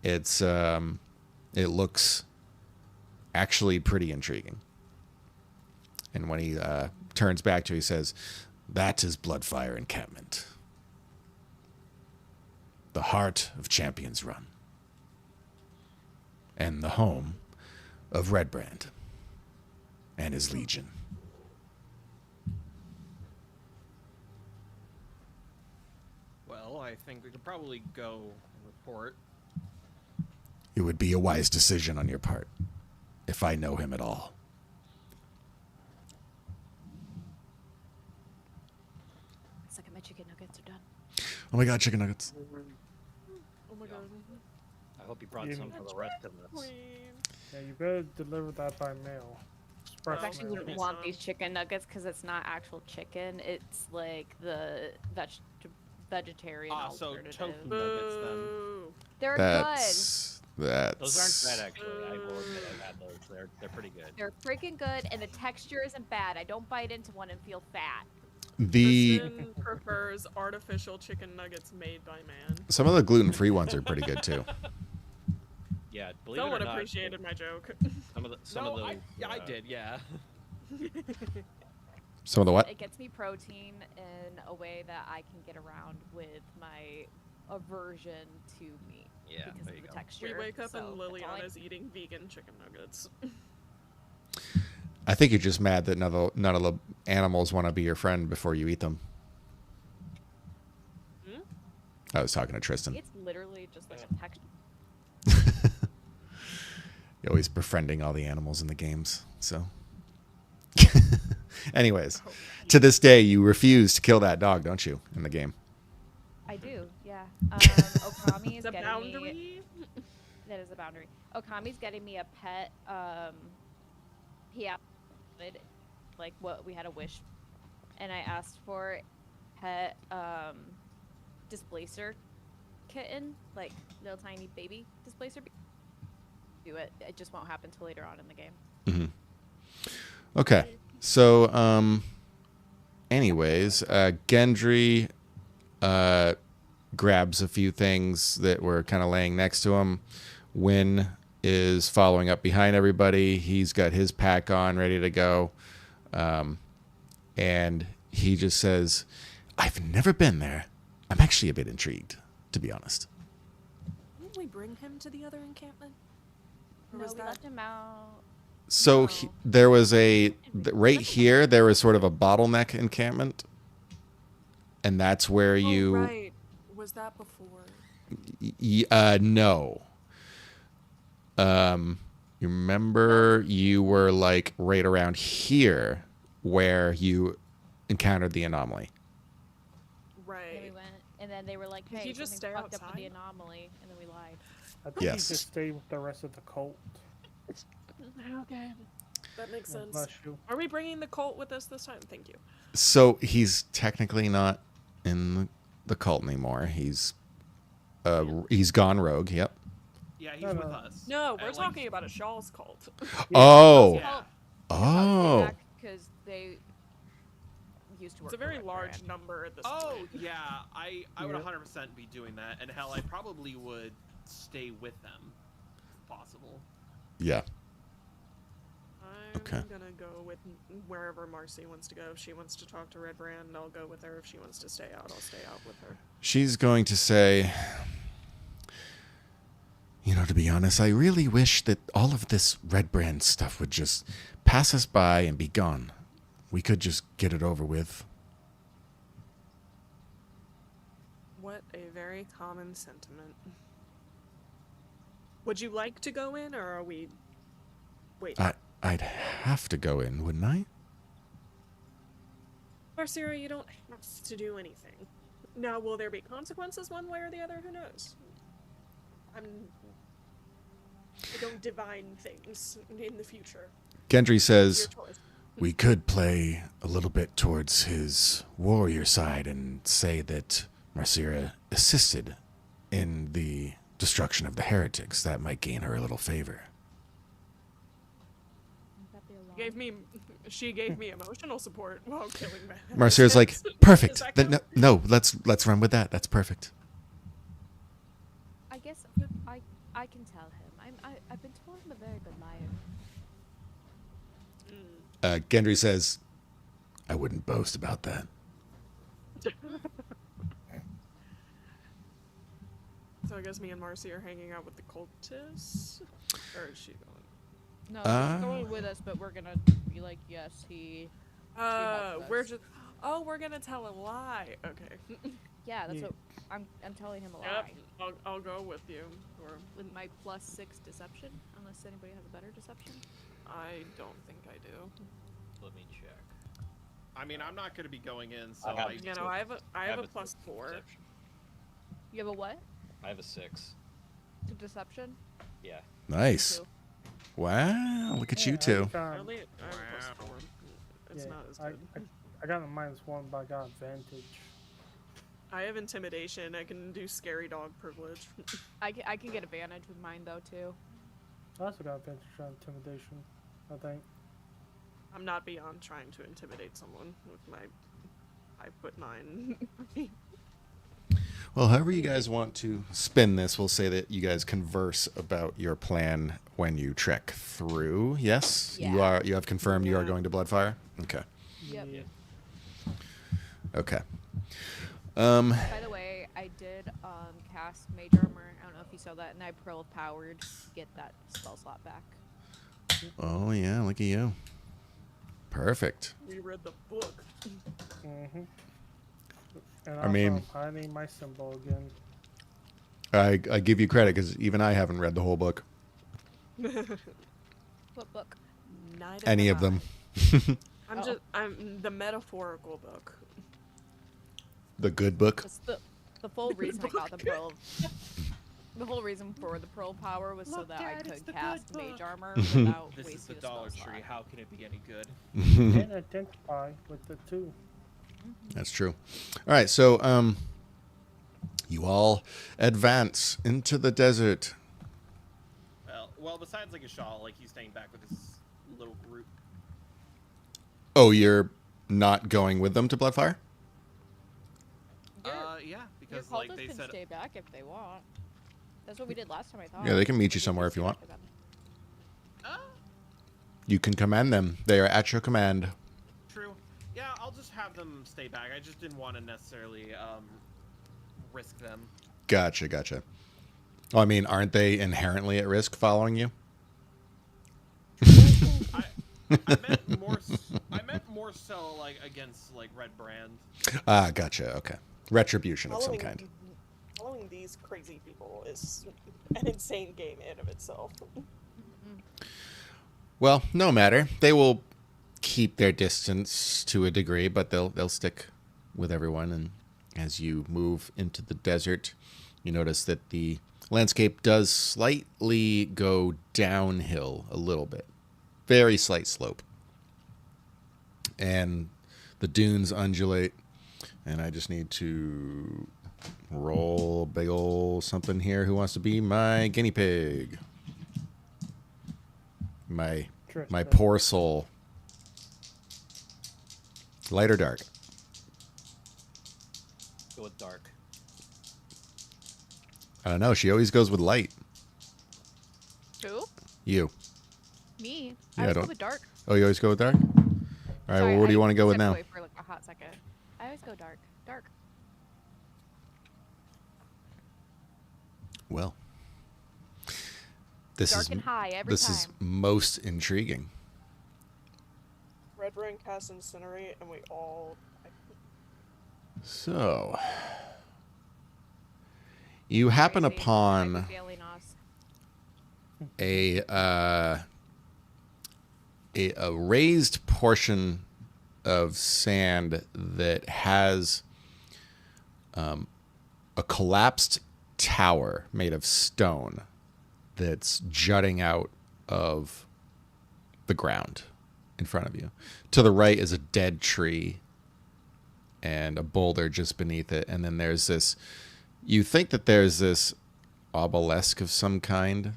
It looks actually pretty intriguing. And when he turns back to you, he says, "That is Bloodfire Encampment. The heart of Champions Run. And the home of Redbrand and his legion." Well, I think we could probably go and report. It would be a wise decision on your part, if I know him at all. It's like my chicken nuggets are done. Oh my god, chicken nuggets. Oh my god. I hope you brought You- some for the rest of us. Queen. Yeah, you better deliver that by mail. Express Well, I actually mail. wouldn't it's want not. these chicken nuggets because it's not actual chicken. It's like the vegetarian So alternative. tofu nuggets then. Boo. They're That's Those that's aren't bad, actually. I will admit I've had those. They're pretty good. good. They're freaking good, and the texture isn't bad. I don't bite into one and feel fat. the Kristen prefers artificial chicken nuggets made by man. some of the gluten-free ones are pretty good too. Yeah, believe Someone it or not. appreciated my joke. Some of No, those. I did, yeah. Some of the what? It gets me protein in a way that I can get around with my aversion to meat Yeah, because there of you the go. texture. We wake up so and that's all I- Liliana's eating vegan chicken nuggets. I think you're just mad that none of the animals want to be your friend before you eat them. Hmm? I was talking to Tristan. It's literally just like a texture. You're always befriending all the animals in the games. So, anyways, to this day, you refuse to kill that dog, don't you, in the game? I do, yeah. Okami is The getting me. boundary? That is a boundary. Okami's getting me a pet. He asked, like, what we had a wish, and I asked for pet displacer kitten, like little tiny baby displacer. Do it. It just won't happen till later on in the game. Mm-hmm. Okay. So, anyways, Gendry grabs a few things that were kind of laying next to him. Wynn is following up behind everybody. He's got his pack on, ready to go. And he just says, I've never been there. I'm actually a bit intrigued, to be honest. Didn't we bring him to the other encampment? Or No, was we that... left him out. So No. there was right here, there was sort of a bottleneck encampment. And that's where you... Oh, right. Was that before? No. You remember you were like right around here where you encountered the anomaly. And then we Right. went, and then they were like, Did "Hey, he just something's stay fucked up with the outside? anomaly," and then we lied. I think Yes. he just stayed with the rest of the cult. Okay. That makes Yeah, sense. bless you. Are we bringing the cult with us this time? Thank you. So he's technically not in the cult anymore. He's gone rogue. Yep. Yeah, he's No, with no. us. No, we're Like, talking about a Shaw's cult. Oh. Yeah. Oh. Because they used to work. It's a for very Red large Baron. number at this Oh point. yeah, I would Yep. 100% be doing that, and hell, I probably would stay with them, if possible. Yeah. I'm Okay. gonna go with wherever Marcy wants to go. If she wants to talk to Red Brand, I'll go with her. If she wants to stay out, I'll stay out with her. She's going to say, to be honest, I really wish that all of this Red Brand stuff would just pass us by and be gone. We could just get it over with. What a very common sentiment. Would you like to go in, or are we... Wait, I'd have to go in, wouldn't I? Marcira, you don't have to do anything. Now, will there be consequences one way or the other? Who knows? I don't divine things in the future. Gendry Your says, choice. we could play a little bit towards his warrior side and say that Marcira assisted in the destruction of the heretics. That might gain her a little favor. She gave me emotional support while killing my Marcira's like, Does perfect. that Then, count? no, let's run with that. That's perfect. I guess I can tell him. I've been told I'm a very good liar. Gendry says, I wouldn't boast about that. So I guess me and Marcy are hanging out with the cultists? Or is she going? No, Uh, he's going with us, but we're gonna be like, yes, he. helps We're us. just... Oh, we're gonna tell a lie. Okay. Yeah, that's Yeah. what I'm telling him a Yep, lie I'll go with you. Or with my +6 deception, unless anybody has a better deception. I don't think I do. Let me check. I mean, I'm not going to be going in, so I have- I, You know, I have a +4. Perception. You have a what? I have a 6. To deception? Yeah. Nice. Two. Wow, look at you two. I have a +4. It's Yeah, not as I, good. I got a -1, but I got advantage. I have intimidation. I can do scary dog privilege. I can get advantage with mine though too. I also got advantage on intimidation, I think. I'm not beyond trying to intimidate someone with my 5'9". Well, however you guys want to spin this, we'll say that you guys converse about your plan when you trek through. Yes, Yeah. you have confirmed you are Yeah. going to Bloodfire. Okay. Yep. Yeah. Okay. By the way, I did cast Mage Armor. I don't know if you saw that, and I Pearl of Powered get that spell slot back. Oh, yeah, look at you. Perfect. We read the book. Mm-hmm. And I also, mean- I'm hiding my symbol again. I give you credit because even I haven't read the whole book. What book? Night Any the of them. Eye. Oh. I'm the metaphorical book. The good book. That's the full reason I got the Pearl. The whole reason for the Pearl Power was so Look, that Dad, I it's could the cast good Mage book. Armor without This is wasting the a spell Dollar slot. Tree. How can it be any good? And identify with the two. That's true. All right, so you all advance into the desert. Well, besides like a shawl, like he's staying back with his little group. Oh, you're not going with them to Bloodfire? Your Yeah, because cultists like they can said. stay back if they want. That's what we did last time, I thought. Yeah, they can meet you We just somewhere if you stay want. back with them. You can command them. They are at your command. True. Yeah, I'll just have them stay back. I just didn't want to necessarily risk them. Gotcha. Well, I mean, aren't they inherently at risk following you? I meant more so like against like Red Brand. Ah, gotcha. Okay. Retribution of some kind. Following these crazy people is an insane game in of itself. Well, no matter. They will keep their distance to a degree, but they'll stick with everyone. And as you move into the desert, you notice that the landscape does slightly go downhill a little bit. Very slight slope. And the dunes undulate. And I just need to roll big ol' something here. Who wants to be my guinea pig? My Tristan. poor soul. Light or dark? Go with dark. I don't know. She always goes with light. Who? You. Me? Yeah, I always don't- go with dark. Oh, you always go with dark? All right, Sorry, well, what do you want to go with stepped now? away for like a hot second. I always go dark. Dark. Well, this Dark is and high every this time. is most intriguing. Red Ring casts Incinerate, and we all. So, you happen Crazy. upon I'd be failing us. a raised portion of sand that has a collapsed tower made of stone that's jutting out of the ground in front of you. To the right is a dead tree and a boulder just beneath it. And then there's this, you think that there's this obelisk of some kind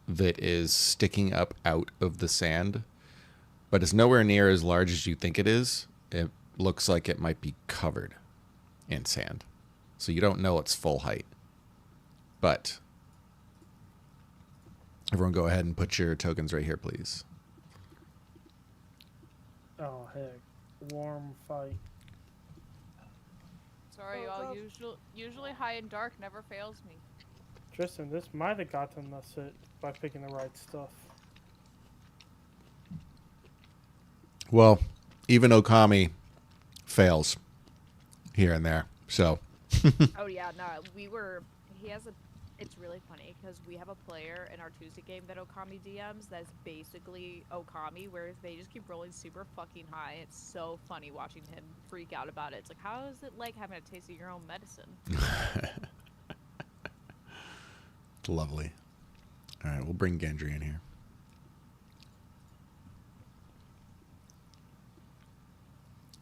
that is sticking up out of the sand, but it's nowhere near as large as you think it is. It looks like it might be covered in sand. So you don't know its full height. But everyone go ahead and put your tokens right here, please. Oh heck, warm fight. Sorry, y'all. Usually high and dark never fails me. Tristan, this might have gotten us it by picking the right stuff. Well, even Okami fails here and there. So, Oh yeah, no, he has a. It's really funny because we have a player in our Tuesday game that Okami DMs that's basically Okami, where they just keep rolling super fucking high. It's so funny watching him freak out about it. It's like, how is it like having a taste of your own medicine? lovely. All right, we'll bring Gendry in here.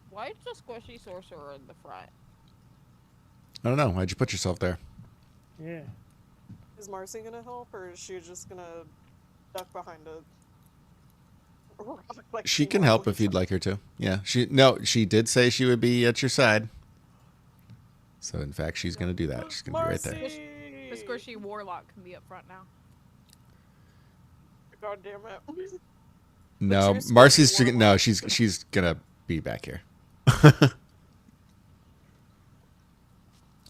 Why is the squishy sorcerer in the front? I don't know. Why'd you put yourself there? Yeah. Is Marcy gonna help, or is she just gonna duck behind a rock? Like She can help normally if you'd does? like her to. Yeah. She did say she would be at your side. So in fact, she's going to do that. She's going to be right there. Marcy! The squishy warlock can be up front now. God damn it. No, you're Marcy's squishy no, warlock. she's going to be back here.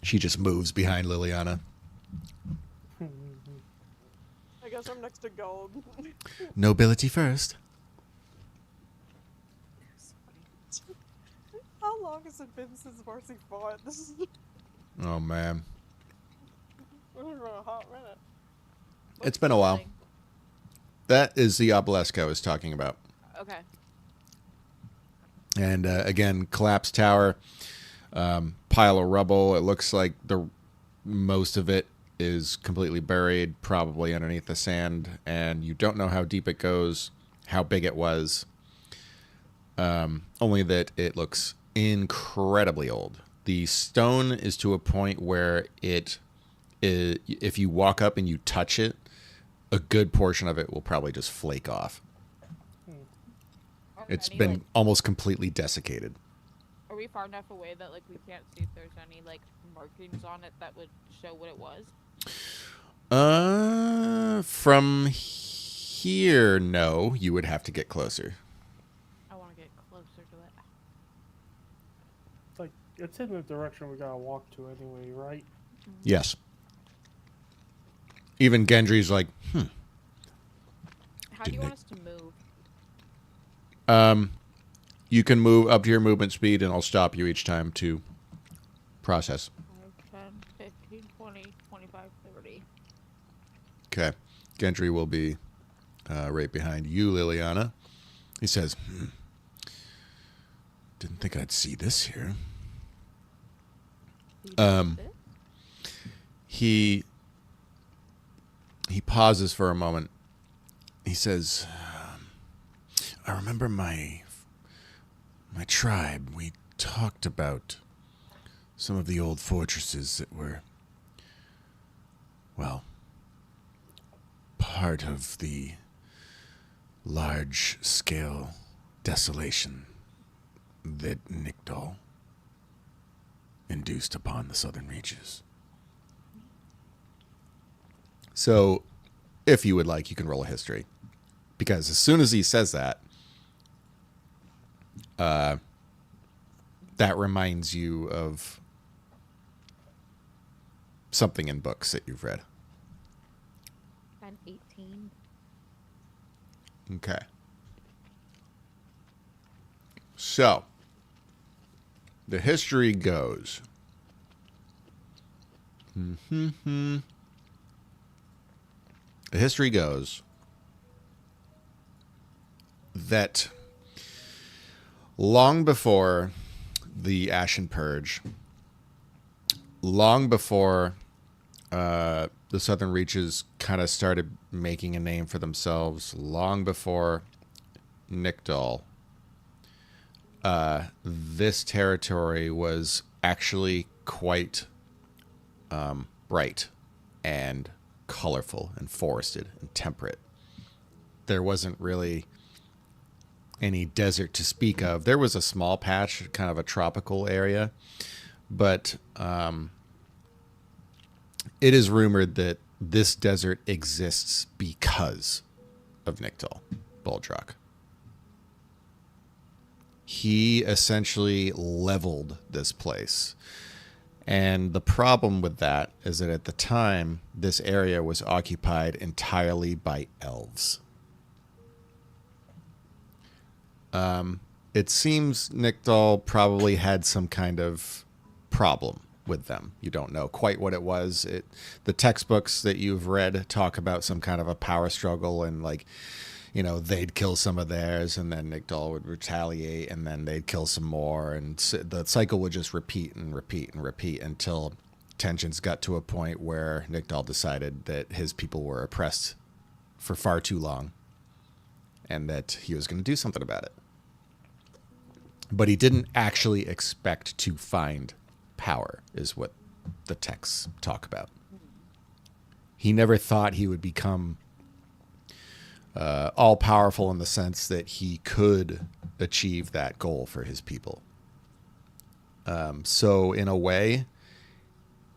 She just moves behind Liliana. I guess I'm next to Gold. Nobility first. How long has it been since Marcy fought? This is Oh, man. a hot minute. It's been a while. That is the obelisk I was talking about. Okay. And again, collapsed tower, pile of rubble. It looks like most of it is completely buried, probably underneath the sand, and you don't know how deep it goes, how big it was. Only that it looks incredibly old. The stone is to a point where if you walk up and you touch it, a good portion of it will probably just flake off. It's been almost completely desiccated. Are we far enough away that like we can't see if there's any like markings on it that would show what it was? From here, no. You would have to get closer. I want to get closer to it. Like, it's in the direction we gotta walk to anyway, right? Yes. Even Gendry's like, How do you Didn't want us to move? You can move up to your movement speed, and I'll stop you each time to process. 5, 10, 15, 20, 25, 30. Okay. Gendry will be right behind you, Liliana. He says, didn't think I'd see this here. He pauses for a moment. He says, I remember my tribe. We talked about some of the old fortresses that were, well, part of the large-scale desolation that Nickdal induced upon the southern reaches. So, if you would like, you can roll a history. Because as soon as he says that, that reminds you of something in books that you've read. I'm 18. Okay. So, the history goes. The history goes that long before the Ashen Purge, long before the Southern Reaches kind of started making a name for themselves, long before Nickdal, this territory was actually quite bright and colorful and forested and temperate. There wasn't really any desert to speak of. There was a small patch, kind of a tropical area, but it is rumored that this desert exists because of Nickdal Bulldrock. He essentially leveled this place. And the problem with that is that at the time, this area was occupied entirely by elves. It seems Nickdal probably had some kind of problem with them. You don't know quite what it was. The textbooks that you've read talk about some kind of a power struggle and they'd kill some of theirs and then Nickdal would retaliate and then they'd kill some more. And the cycle would just repeat and repeat and repeat until tensions got to a point where Nickdal decided that his people were oppressed for far too long and that he was going to do something about it. But he didn't actually expect to find power, is what the texts talk about. He never thought he would become all-powerful in the sense that he could achieve that goal for his people. So, in a way,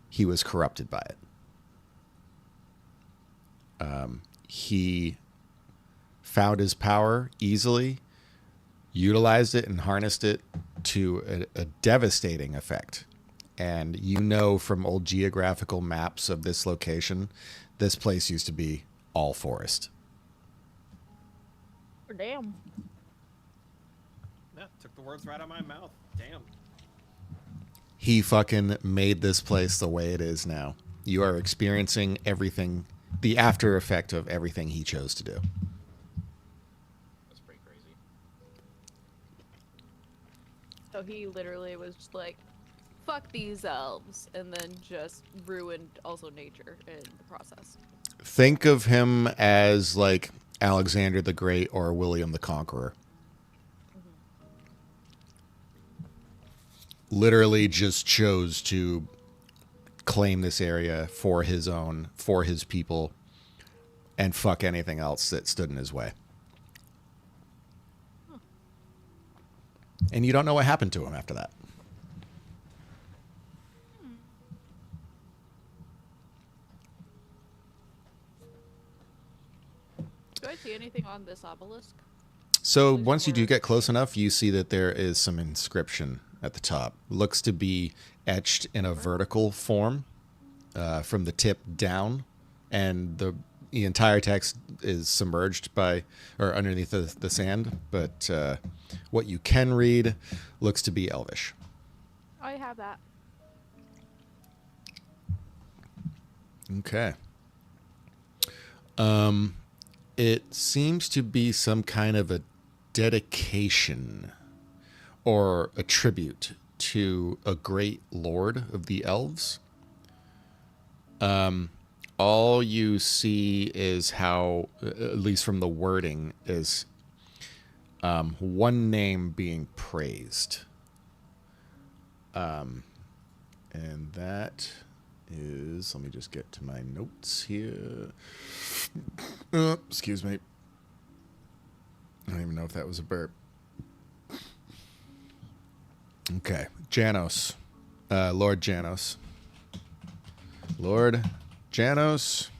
he was corrupted by it. He found his power easily, utilized it and harnessed it to a devastating effect. and you know from old geographical maps of this location, this place used to be all forest. Damn. Yeah, took the words right out of my mouth. Damn. He fucking made this place the way it is now. You are experiencing everything, the after effect of everything he chose to do. That's pretty crazy. So he literally was just like, fuck these elves, and then just ruined also nature in the process. Think of him as like Alexander the Great or William the Conqueror. Literally just chose to claim this area for his own, for his people, and fuck anything else that stood in his way. And you don't know what happened to him after that. Do I see anything on this obelisk? So once you do get close enough, you see that there is some inscription at the top. Looks to be etched in a vertical form from the tip down, and the entire text is submerged by or underneath the sand. But what you can read looks to be Elvish. I have that. Okay. It seems to be some kind of a dedication or a tribute to a great lord of the elves. All you see is how, at least from the wording, is one name being praised. And that is, let me just get to my notes here. Excuse me. I don't even know if that was a burp. Okay. Janos. Lord Janos. Lord Janos.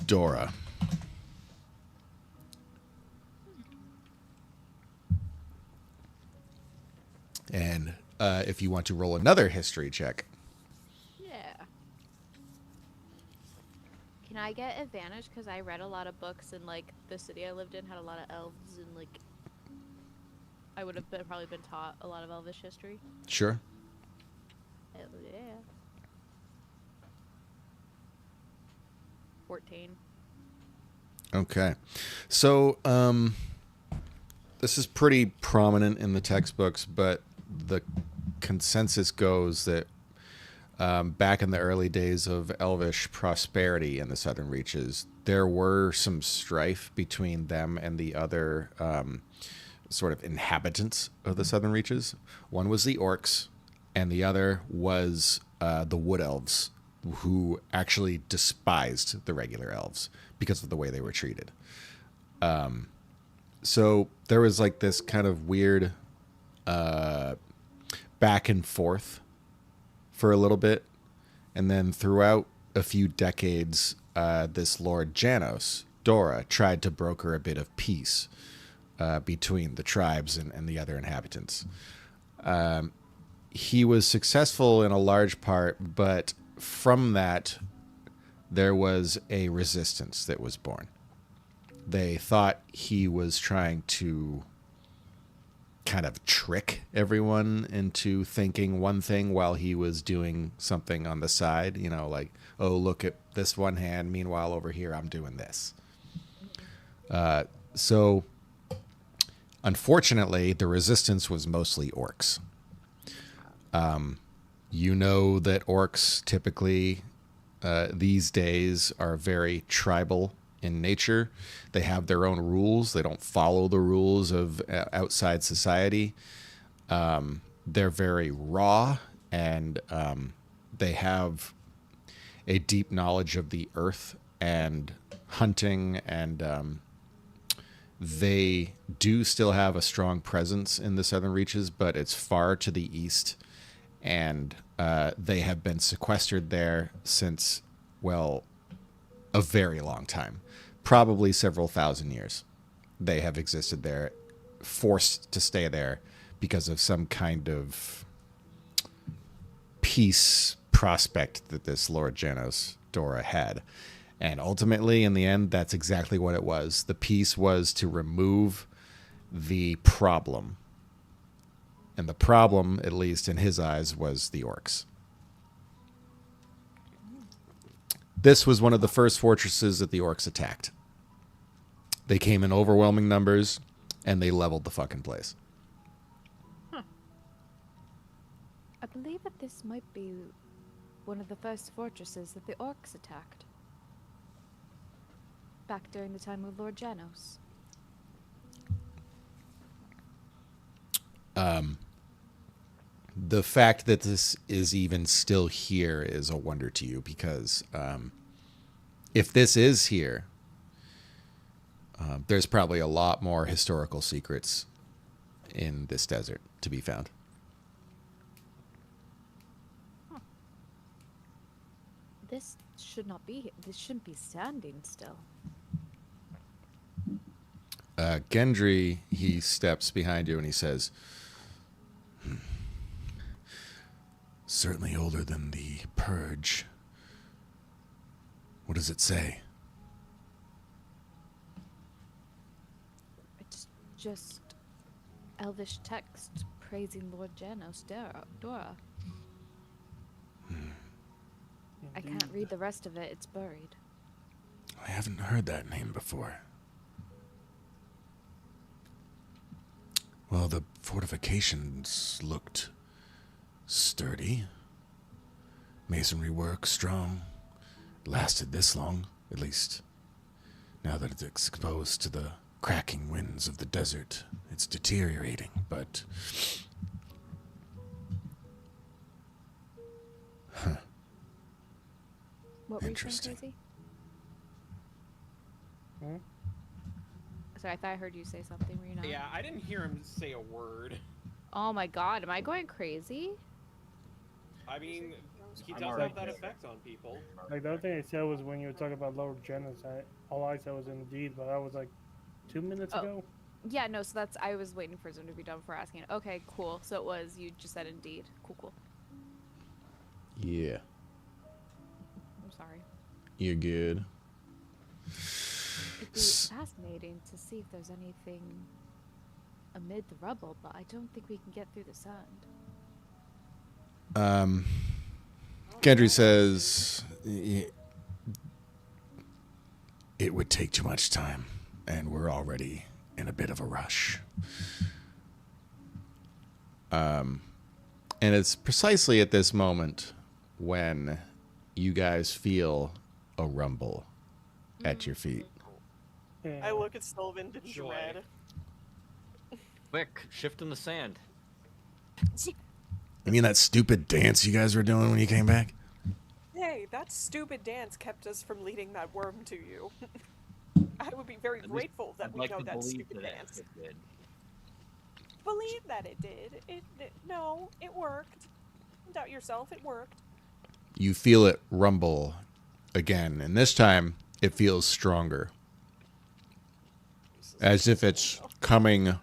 Dora. And if you want to roll another history check. Yeah. Can I get advantage because I read a lot of books and like the city I lived in had a lot of elves and like I would have probably been taught a lot of elvish history. Sure. Hell yeah. 14. Okay. So, this is pretty prominent in the textbooks, but the consensus goes that back in the early days of Elvish prosperity in the Southern Reaches, there were some strife between them and the other sort of inhabitants of the Southern Reaches. One was the orcs, and the other was the wood elves, who actually despised the regular elves because of the way they were treated. So there was like this kind of weird back and forth for a little bit. And then throughout a few decades, this Lord Janos, Dora, tried to broker a bit of peace between the tribes and the other inhabitants. He was successful in a large part, but from that, there was a resistance that was born. They thought he was trying to kind of trick everyone into thinking one thing while he was doing something on the side. You know, like, oh, look at this one hand. Meanwhile, over here, I'm doing this. So, unfortunately, the resistance was mostly orcs. You know that orcs typically these days are very tribal in nature. They have their own rules. They don't follow the rules of outside society. They're very raw, and they have a deep knowledge of the earth and hunting, and they do still have a strong presence in the Southern Reaches, but it's far to the east, and they have been sequestered there since, well, a very long time. Probably several thousand years. They have existed there, forced to stay there because of some kind of peace prospect that this Lord Janos Dora had. And ultimately, in the end, that's exactly what it was. The peace was to remove the problem. And the problem, at least in his eyes, was the orcs. This was one of the first fortresses that the orcs attacked. They came in overwhelming numbers, and they leveled the fucking place. I believe that this might be one of the first fortresses that the orcs attacked. Back during the time of Lord Janos. The fact that this is even still here is a wonder to you, because if this is here, there's probably a lot more historical secrets in this desert to be found. This shouldn't be standing still. Gendry, he steps behind you and he says, certainly older than the Purge. What does it say? It's just elvish text praising Lord Janos Dora. I can't read the rest of it, it's buried. I haven't heard that name before. Well, the fortifications looked sturdy. Masonry work strong. Lasted this long, at least. Now that it's exposed to the cracking winds of the desert, it's deteriorating, but... Huh. What were you saying, Interesting. Casey? Hmm? Sorry, I thought I heard you say something. Were you not? Yeah, I didn't hear him say a word. Oh my god, am I going crazy? I mean, he I'm does already have that there. effect on people. Like, the other thing I said was when you were talking about Lord Janos, all I said was indeed, but that was like 2 minutes Oh. ago. Yeah, no, so that's, I was waiting for Zoom to be done before asking. Okay, cool. So it was, you just said indeed. Cool. Yeah, I'm sorry. you're good. It'd be fascinating to see if there's anything amid the rubble, but I don't think we can get through the sand. Gendry says, it would take too much time, and we're already in a bit of a rush. And it's precisely at this moment when you guys feel a rumble at your feet. Yeah. I look at Sylvan in Joy. dread. Quick, shift in the sand. You mean that stupid dance you guys were doing when you came back? Hey, that stupid dance kept us from leading that worm to you. I would be very At least grateful that I'd we like know to that believe stupid that dance. it did. Believe that it did. No, it worked. Don't doubt yourself, it worked. You feel it rumble again, and this time it feels stronger. As if it's coming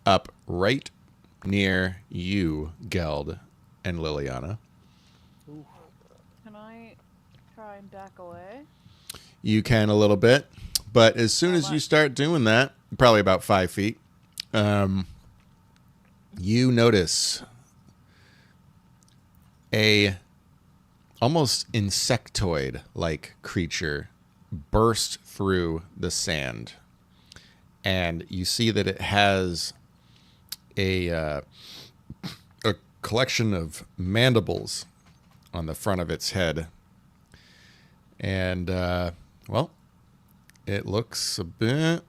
up right near you, Geld and Liliana. Can I try and back away? You can a little bit, but as soon How as you much? start doing that, probably about 5 feet, you notice a almost insectoid-like creature burst through the sand, and you see that it has a collection of mandibles on the front of its head, and well, it looks a bit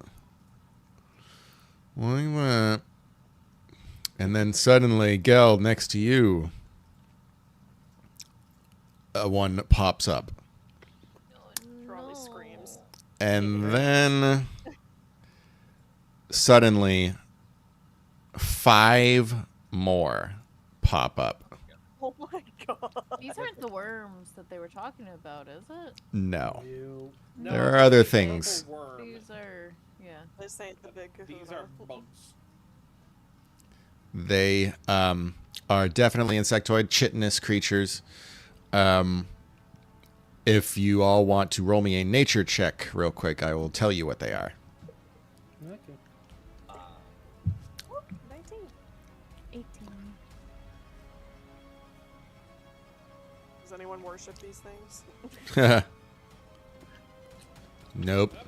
like that. And then suddenly, Geld, next to you, one pops up. Charlie screams. And then suddenly 5 more pop up. Oh my god. These aren't the worms that they were talking about, is it? No. You. No, There are other it's a purple things. worm. These are, yeah. This ain't the big kahuna. These are bugs. They are definitely insectoid, chitinous creatures. If you all want to roll me a nature check real quick, I will tell you what they are. Okay. 19. 18. Does anyone worship these things? Nope. No,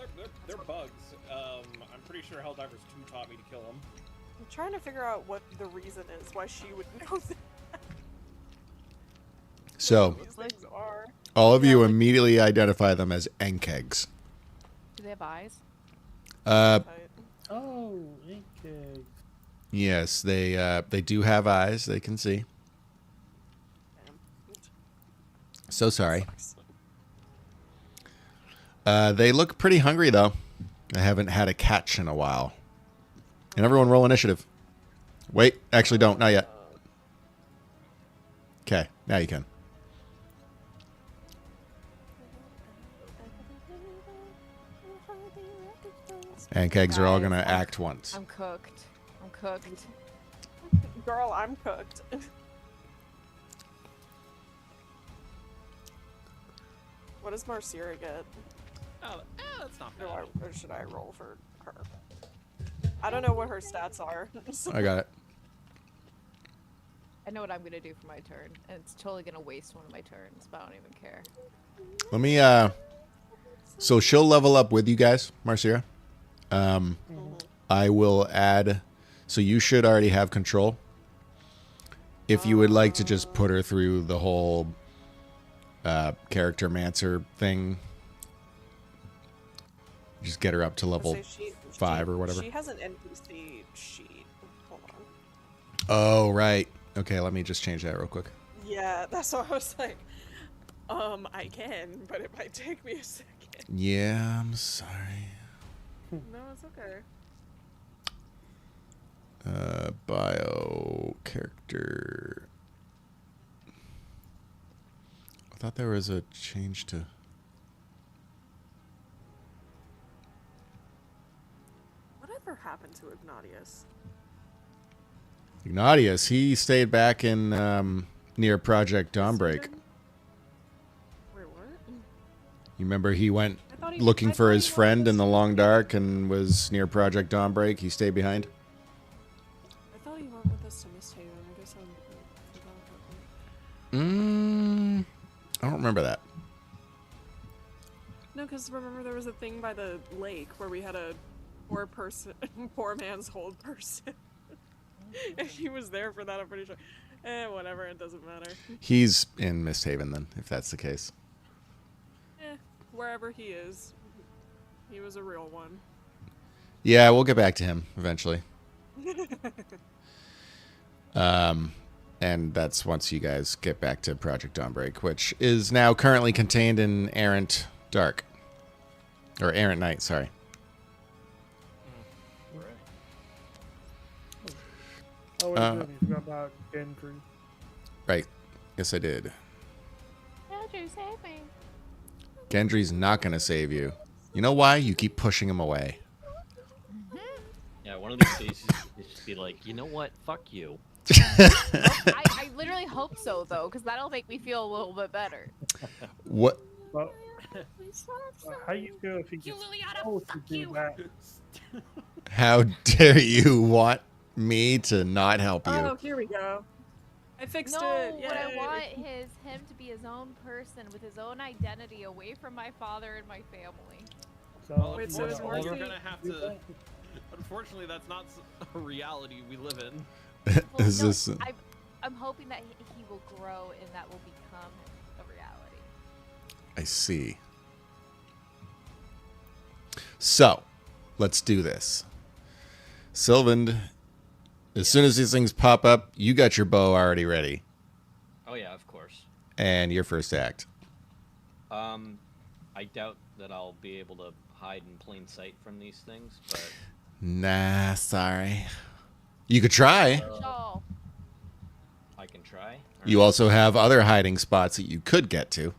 they're bugs. I'm pretty sure Helldivers 2 taught me to kill them. I'm trying to figure out what the reason is why she would know that So, these things are. all of Yeah, you like- immediately identify them as enkegs. Do they have eyes? Right. Oh, okay. Yes, they do have eyes. They can see. Damn. So sorry. Sucks. They look pretty hungry, though. I haven't had a catch in a while. And everyone roll initiative. Wait, actually don't. Not yet. Okay, now you can. And kegs are all going to act once. I'm cooked. I'm cooked. Girl, I'm cooked. What does Marcira get? Oh, that's not Or, bad. or should I roll for her? I don't know what her stats are. so- I got it. I know what I'm gonna do for my turn, and it's totally gonna waste one of my turns, but I don't even care. Let me, so she'll level up with you guys, Marcira. I will add, so you should already have control. If you would like to just put her through the whole character mancer thing, just get her up to level Say she- 5 or whatever. She has an NPC sheet. Hold on. Oh, right. Okay, let me just change that real quick. Yeah, that's what I was like. I can, but it might take me a second. Yeah, I'm sorry. No, it's okay. Bio character. I thought there was a change to. Whatever happened to Ignatius? Ignatius, he stayed back in near Project Dawnbreak. Wait, what? You remember he went I thought looking I for thought his he went friend with in the us- long dark and was near Project Dawnbreak. He stayed behind. I thought he went with us to Misthaven. I guess I'm forgot about that. I don't remember that. No, because remember there was a thing by the lake where we had a poor man's hold person. And he was there for that, I'm pretty sure. Whatever, it doesn't matter. He's in Misthaven then, if that's the case. Wherever he is, he was a real one. Yeah, we'll get back to him eventually. And that's once you guys get back to Project Dawnbreak, which is now currently contained in Errant Dark. Or Errant Night, sorry. Oh, wait, good. You forgot about Gendry. Right. Yes, I did. Andrew, save me. Gendry's not going to save you. You know why? You keep pushing him away. Yeah, one of these days you just be like, you know what? Fuck you. I literally hope so, though, because that'll make me feel a little bit better. What? Well, how you feel if he gets told to do that? How dare you want me to not help you? Oh, here we go. I fixed No, it. what I Yay. want is him to be his own person with his own identity away from my father and my family. So, Wait, if so you is wanna Marcy- We're alter gonna have do to. that, Unfortunately, that's not a reality we live in. Well, Is no, this? I'm hoping that he will grow and that will become a reality. I see. So, let's do this. Sylvan, as soon as these things pop up, you got your bow already ready. Oh yeah, of course. And your first act. I doubt that I'll be able to hide in plain sight from these things, but Nah, sorry. You could try. Shawl. I can try. You also have other hiding spots that you could get to.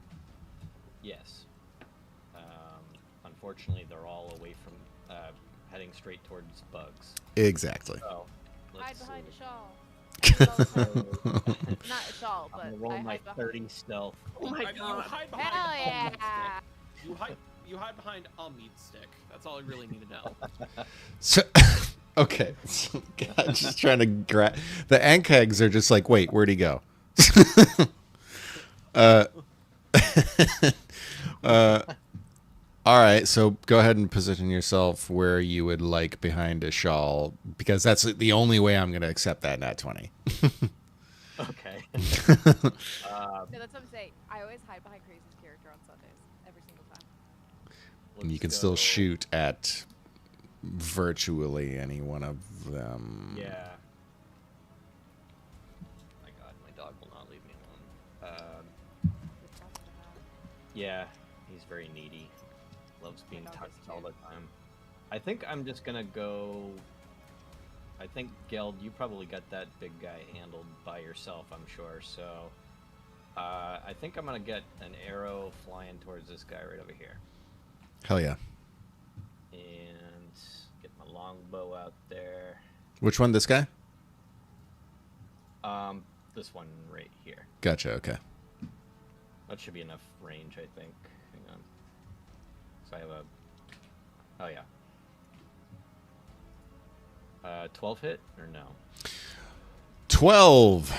Yes. Unfortunately, they're all away from heading straight towards bugs. Exactly. So Hide let's behind see. a shawl. Not Shawl, I'm but gonna roll I my hide behind. 30 stealth. Oh my You god. hide behind Hell a meat yeah! stick. You hide behind a meat stick. That's all I really need to know. So, okay. So, God, just trying to grab. The Ankegs are just like, wait, where'd he go? All right, so go ahead and position yourself where you would like behind a shawl, because that's the only way I'm going to accept that nat 20. Okay. No, that's what I'm saying. I always hide behind Crazy's character on Sundays, every single time. And you Let's can still go- shoot at virtually any one of them. Yeah. My God, my dog will not leave me alone. Yeah, he's very needy. Loves being dog is touched all too. the time. I think I'm just gonna go. I think Geld, you probably got that big guy handled by yourself, I'm sure. So, I think I'm gonna get an arrow flying towards this guy right over here, Hell yeah. and get my longbow out there. Which one? This guy? This one right here. Gotcha. Okay. That should be enough range, I think. Hang on. So I have a. Oh yeah. 12 hit or no? 12.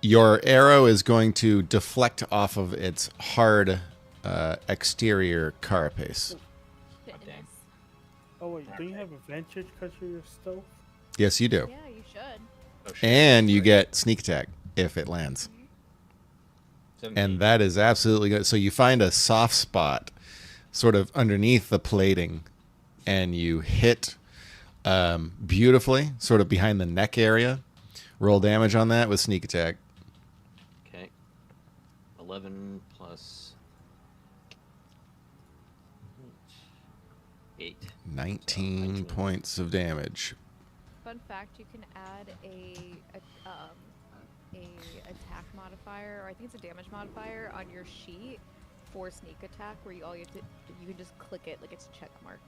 Your arrow is going to deflect off of its hard exterior carapace. Fitness. dang. Oh wait, do you have advantage because of your stealth? Yes, you do. Yeah, you should. Oh, shit. And you Right. get sneak attack if it lands. 17. And that is absolutely good. So you find a soft spot sort of underneath the plating, and you hit beautifully, sort of behind the neck area. Roll damage on that with sneak attack. Okay. 11 plus 8. 19 19. points of damage. Fun fact: you can add a attack modifier, or I think it's a damage modifier, on your sheet for sneak attack, where you can just click it like it's a check mark.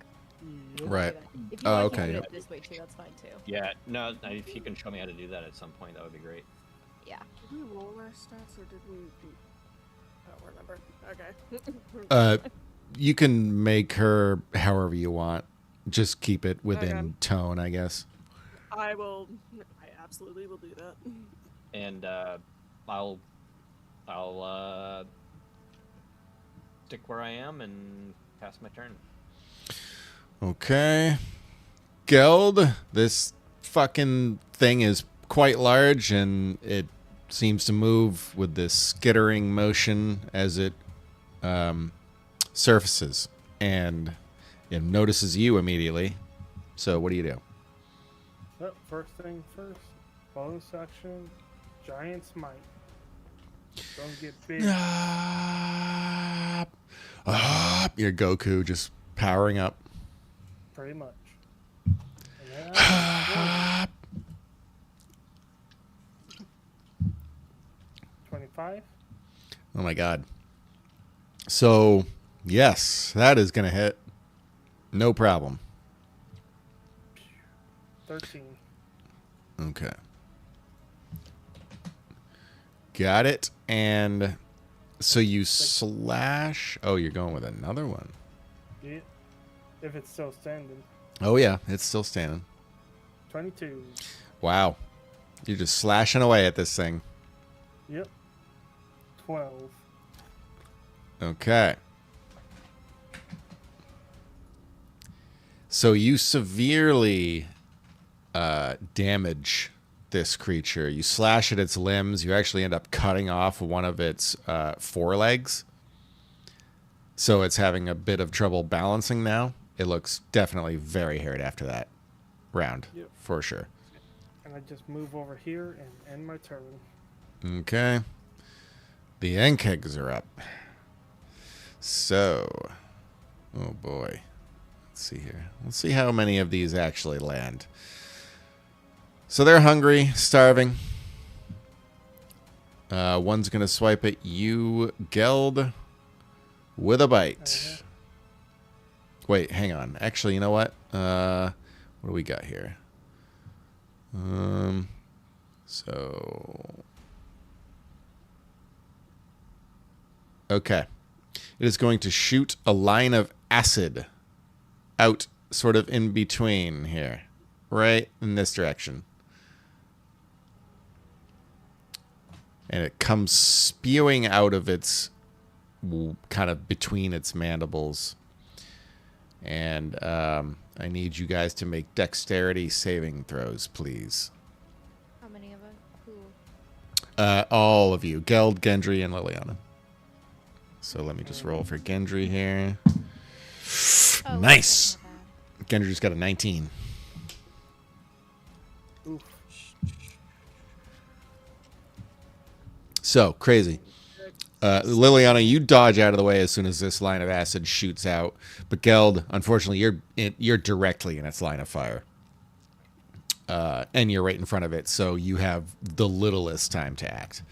Yep. Right. If you Oh, want okay, to do yep. it this way too, that's fine too. Yeah, no, if you can show me how to do that at some point, that would be great. Yeah. Did we roll our stats or did we do... I don't remember. Okay. You can make her however you want. Just keep it within Okay. tone, I guess. I absolutely will do that. And I'll stick where I am and pass my turn. Okay. Geld, this fucking thing is quite large, and it seems to move with this skittering motion as it surfaces, and it notices you immediately. So what do you do? Well, first thing first, bonus action, giant smite. Don't get big. Your Goku just powering up. Pretty much. And then I 25. Oh my god. So, yes, that is going to hit. No problem. 13. Okay. Got it. And so you slash. Oh, you're going with another one. Yeah. If it's still standing. Oh, yeah, it's still standing. 22. Wow. You're just slashing away at this thing. Yep. 12. Okay. So you severely damage this creature. You slash at its limbs. You actually end up cutting off one of its forelegs. So it's having a bit of trouble balancing now. It looks definitely very hurt after that round, Yep. for sure. And I just move over here and end my turn. Okay. The Enkegs are up. So, oh boy. Let's see here. Let's see how many of these actually land. So they're hungry, starving. One's going to swipe at you, Geld, with a bite. Wait, hang on. Actually, you know what? What do we got here? So, okay. It is going to shoot a line of acid out sort of in between here. Right in this direction. And it comes spewing out of its kind of between its mandibles. And I need you guys to make dexterity saving throws, please. How many of us? Who? All of you. Geld, Gendry, and Liliana. So let me just roll for Gendry here. Oh, Nice! okay, not Gendry's got a 19. Oof. So, crazy. Liliana, you dodge out of the way as soon as this line of acid shoots out. But Geld, unfortunately, you're directly in its line of fire. And you're right in front of it, so you have the littlest time to act.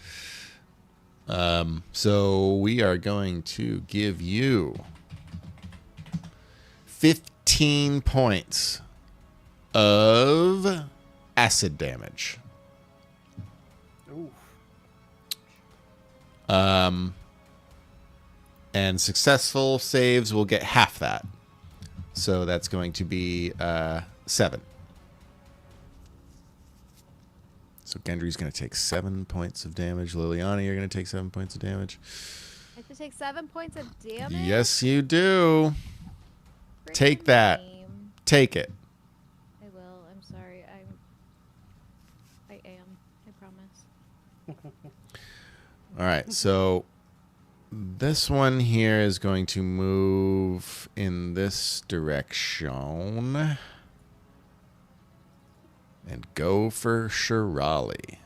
So we are going to give you 15 points of acid damage. Oof. And successful saves will get half that. So that's going to be 7. So Gendry's going to take 7 points of damage. Liliana, you're going to take 7 points of damage. I have to take 7 points of damage. Yes, you do. Freaking Take that. lame. Take it. I will. I'm sorry. I am. I promise. All right, so this one here is going to move in this direction and go for Shirali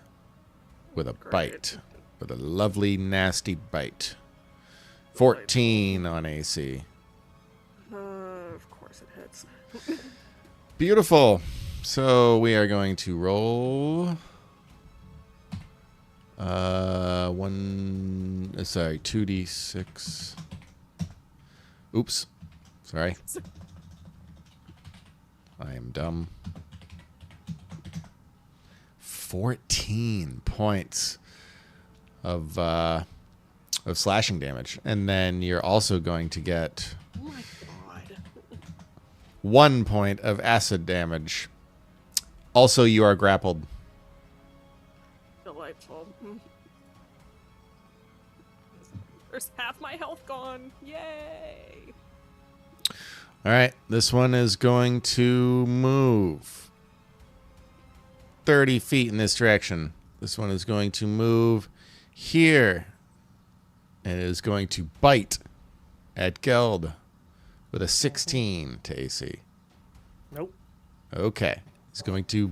with a Great. bite, with a lovely, nasty bite. 14 on AC. Of course it hits. Beautiful. So we are going to roll 2d6. Oops. Sorry. I am dumb. 14 points of slashing damage. And then you're also going to get Oh my god. 1 point of acid damage. Also, you are grappled. Delightful. There's half my health gone. Yay! All right, this one is going to move 30 feet in this direction. This one is going to move here. And it is going to bite at Geld with a 16 to AC. Nope. Okay. It's going to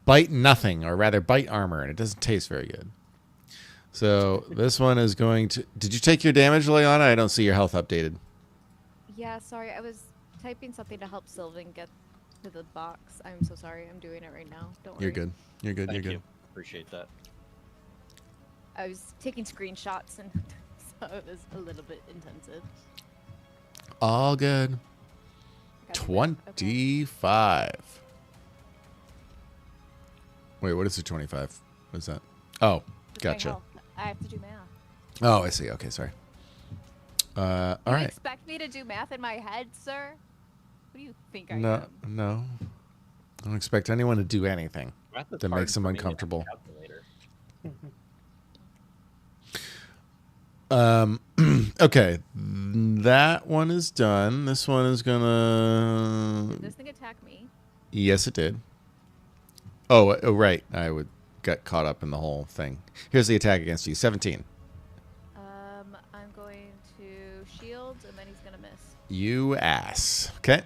bite nothing, or rather bite armor, and it doesn't taste very good. So this one is going to... Did you take your damage, Leona? I don't see your health updated. Yeah, sorry. I was typing something to help Sylvan get to the box. I'm so sorry. I'm doing it right now. Don't worry. You're good. You're good. Thank You're you. good. Appreciate that. I was taking screenshots, and so it was a little bit intensive. All good. Got it. Okay. 25. Wait, what is the 25? What is that? Oh, It's my gotcha. health. I have to do math. Oh, I see. Okay, sorry. All You right. expect me to do math in my head, sir? What do you think I No, am? no. I don't expect anyone to do anything Math is that hard makes them for me with a uncomfortable. calculator. Okay, that one is done. This one is gonna. Did this thing attack me? Yes, it did. Oh, right. I would get caught up in the whole thing. Here's the attack against you. 17. I'm going to shield, and then he's gonna miss. You ass. Okay.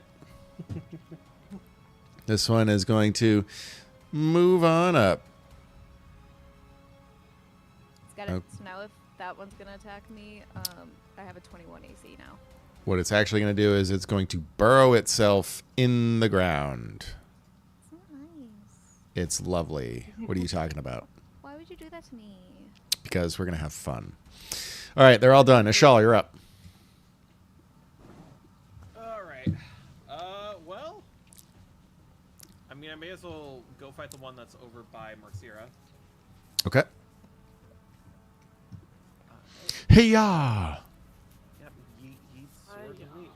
This one is going to move on up. It's got it. Oh. So now if that one's gonna attack me, I have a 21 AC now. What it's actually going to do is it's going to burrow itself in the ground. It's not nice. It's lovely. What are you talking about? Why would you do that to me? Because we're going to have fun. All right, they're all done. Ashal, you're up. All right. Well, I mean, may as well go fight the one that's over by Elyssara. Okay. Uh, Hey-ya! Yep, yeet sword Yeah. elite.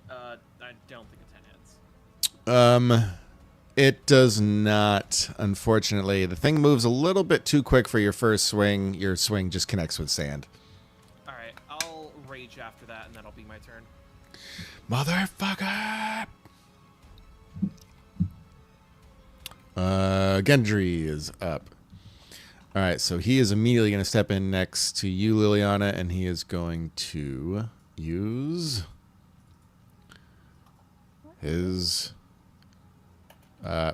I don't think a 10 hits. It does not, unfortunately. The thing moves a little bit too quick for your first swing. Your swing just connects with sand. Alright, I'll rage after that, and that'll be my turn. Motherfucker! Gendry is up. All right, so he is immediately going to step in next to you, Liliana, and he is going to use his...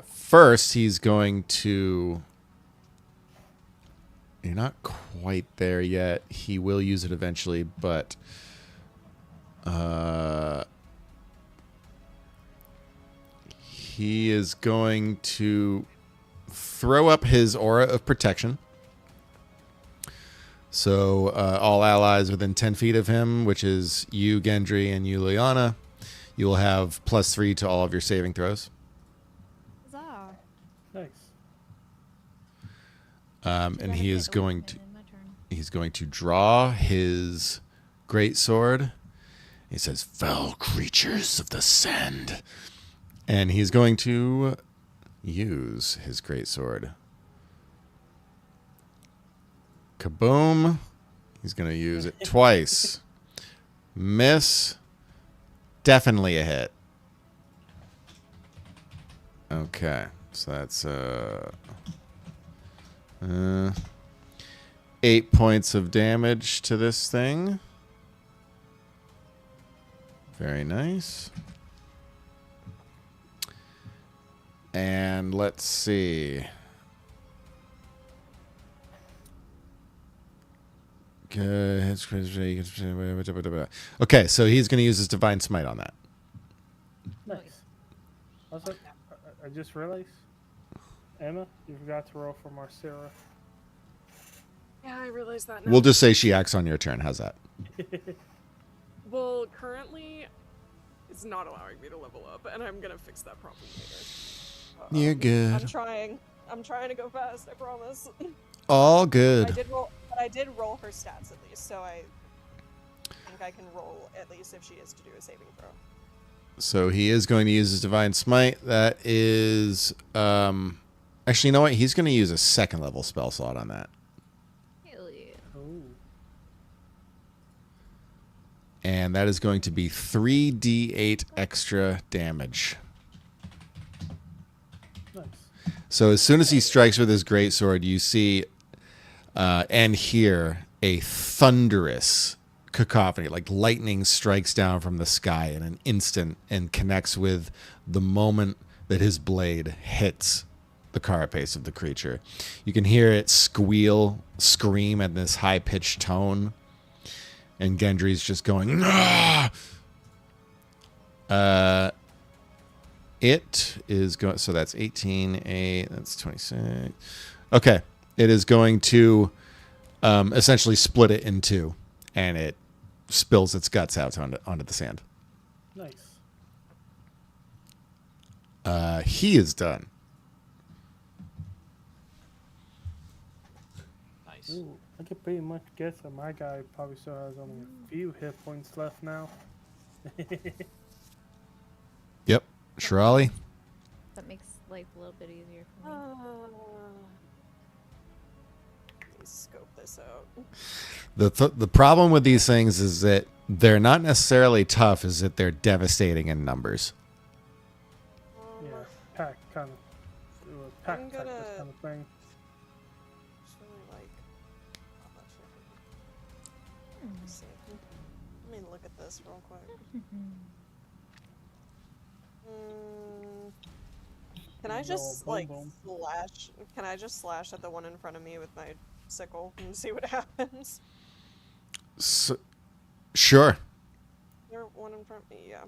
first, he's going to... You're not quite there yet. He will use it eventually, but... he is going to throw up his aura of protection. So all allies within 10 feet of him, which is you, Gendry, and you, Liliana, you will have +3 to all of your saving throws. Huzzah. Nice. And he is going to draw his greatsword. He says, "Foul creatures of the sand." And he's going to use his greatsword. Kaboom. He's going to use it twice. Miss. Definitely a hit. Okay. So that's 8 points of damage to this thing. Very nice. And let's see. Okay, so he's going to use his Divine Smite on that. Nice. Also, I just realized, Emma, you forgot to roll for Elyssara. Yeah, I realize that now. We'll just say she acts on your turn. How's that? Well, currently, it's not allowing me to level up, and I'm gonna fix that problem later. You're good. I'm trying. I'm trying to go fast. I promise. All good. I did roll her stats at least, so I think I can roll at least if she is to do a saving throw. So he is going to use his Divine Smite. That is, actually, you know what? He's going to use a 2nd level spell slot on that. Hell yeah. Oh. And that is going to be 3d8 extra damage. Nice. So as soon as he strikes with his greatsword, you see and hear a thunderous cacophony, like lightning strikes down from the sky in an instant and connects with the moment that his blade hits the carapace of the creature. You can hear it scream at this high-pitched tone, and Gendry's just going, "Ah!" It is going, so that's 18, 8, that's 26. Okay, it is going to essentially split it in two, and it spills its guts out onto the sand. Nice. He is done. Nice. Ooh, I could pretty much guess that my guy probably still has only a few hit points left now. Yep. Shirali? That makes life a little bit easier for me. Let me scope this out. The problem with these things is that they're not necessarily tough, is that they're devastating in numbers. Yeah, pack kind of, pack I'm type gonna- this kind of thing. Actually, like, I'm not sure. Let me see. Let me look at this real quick. Can I just Boom, like boom. slash? Can I just slash at the one in front of me with my sickle and see what happens? So, sure. There one in front of me, yeah.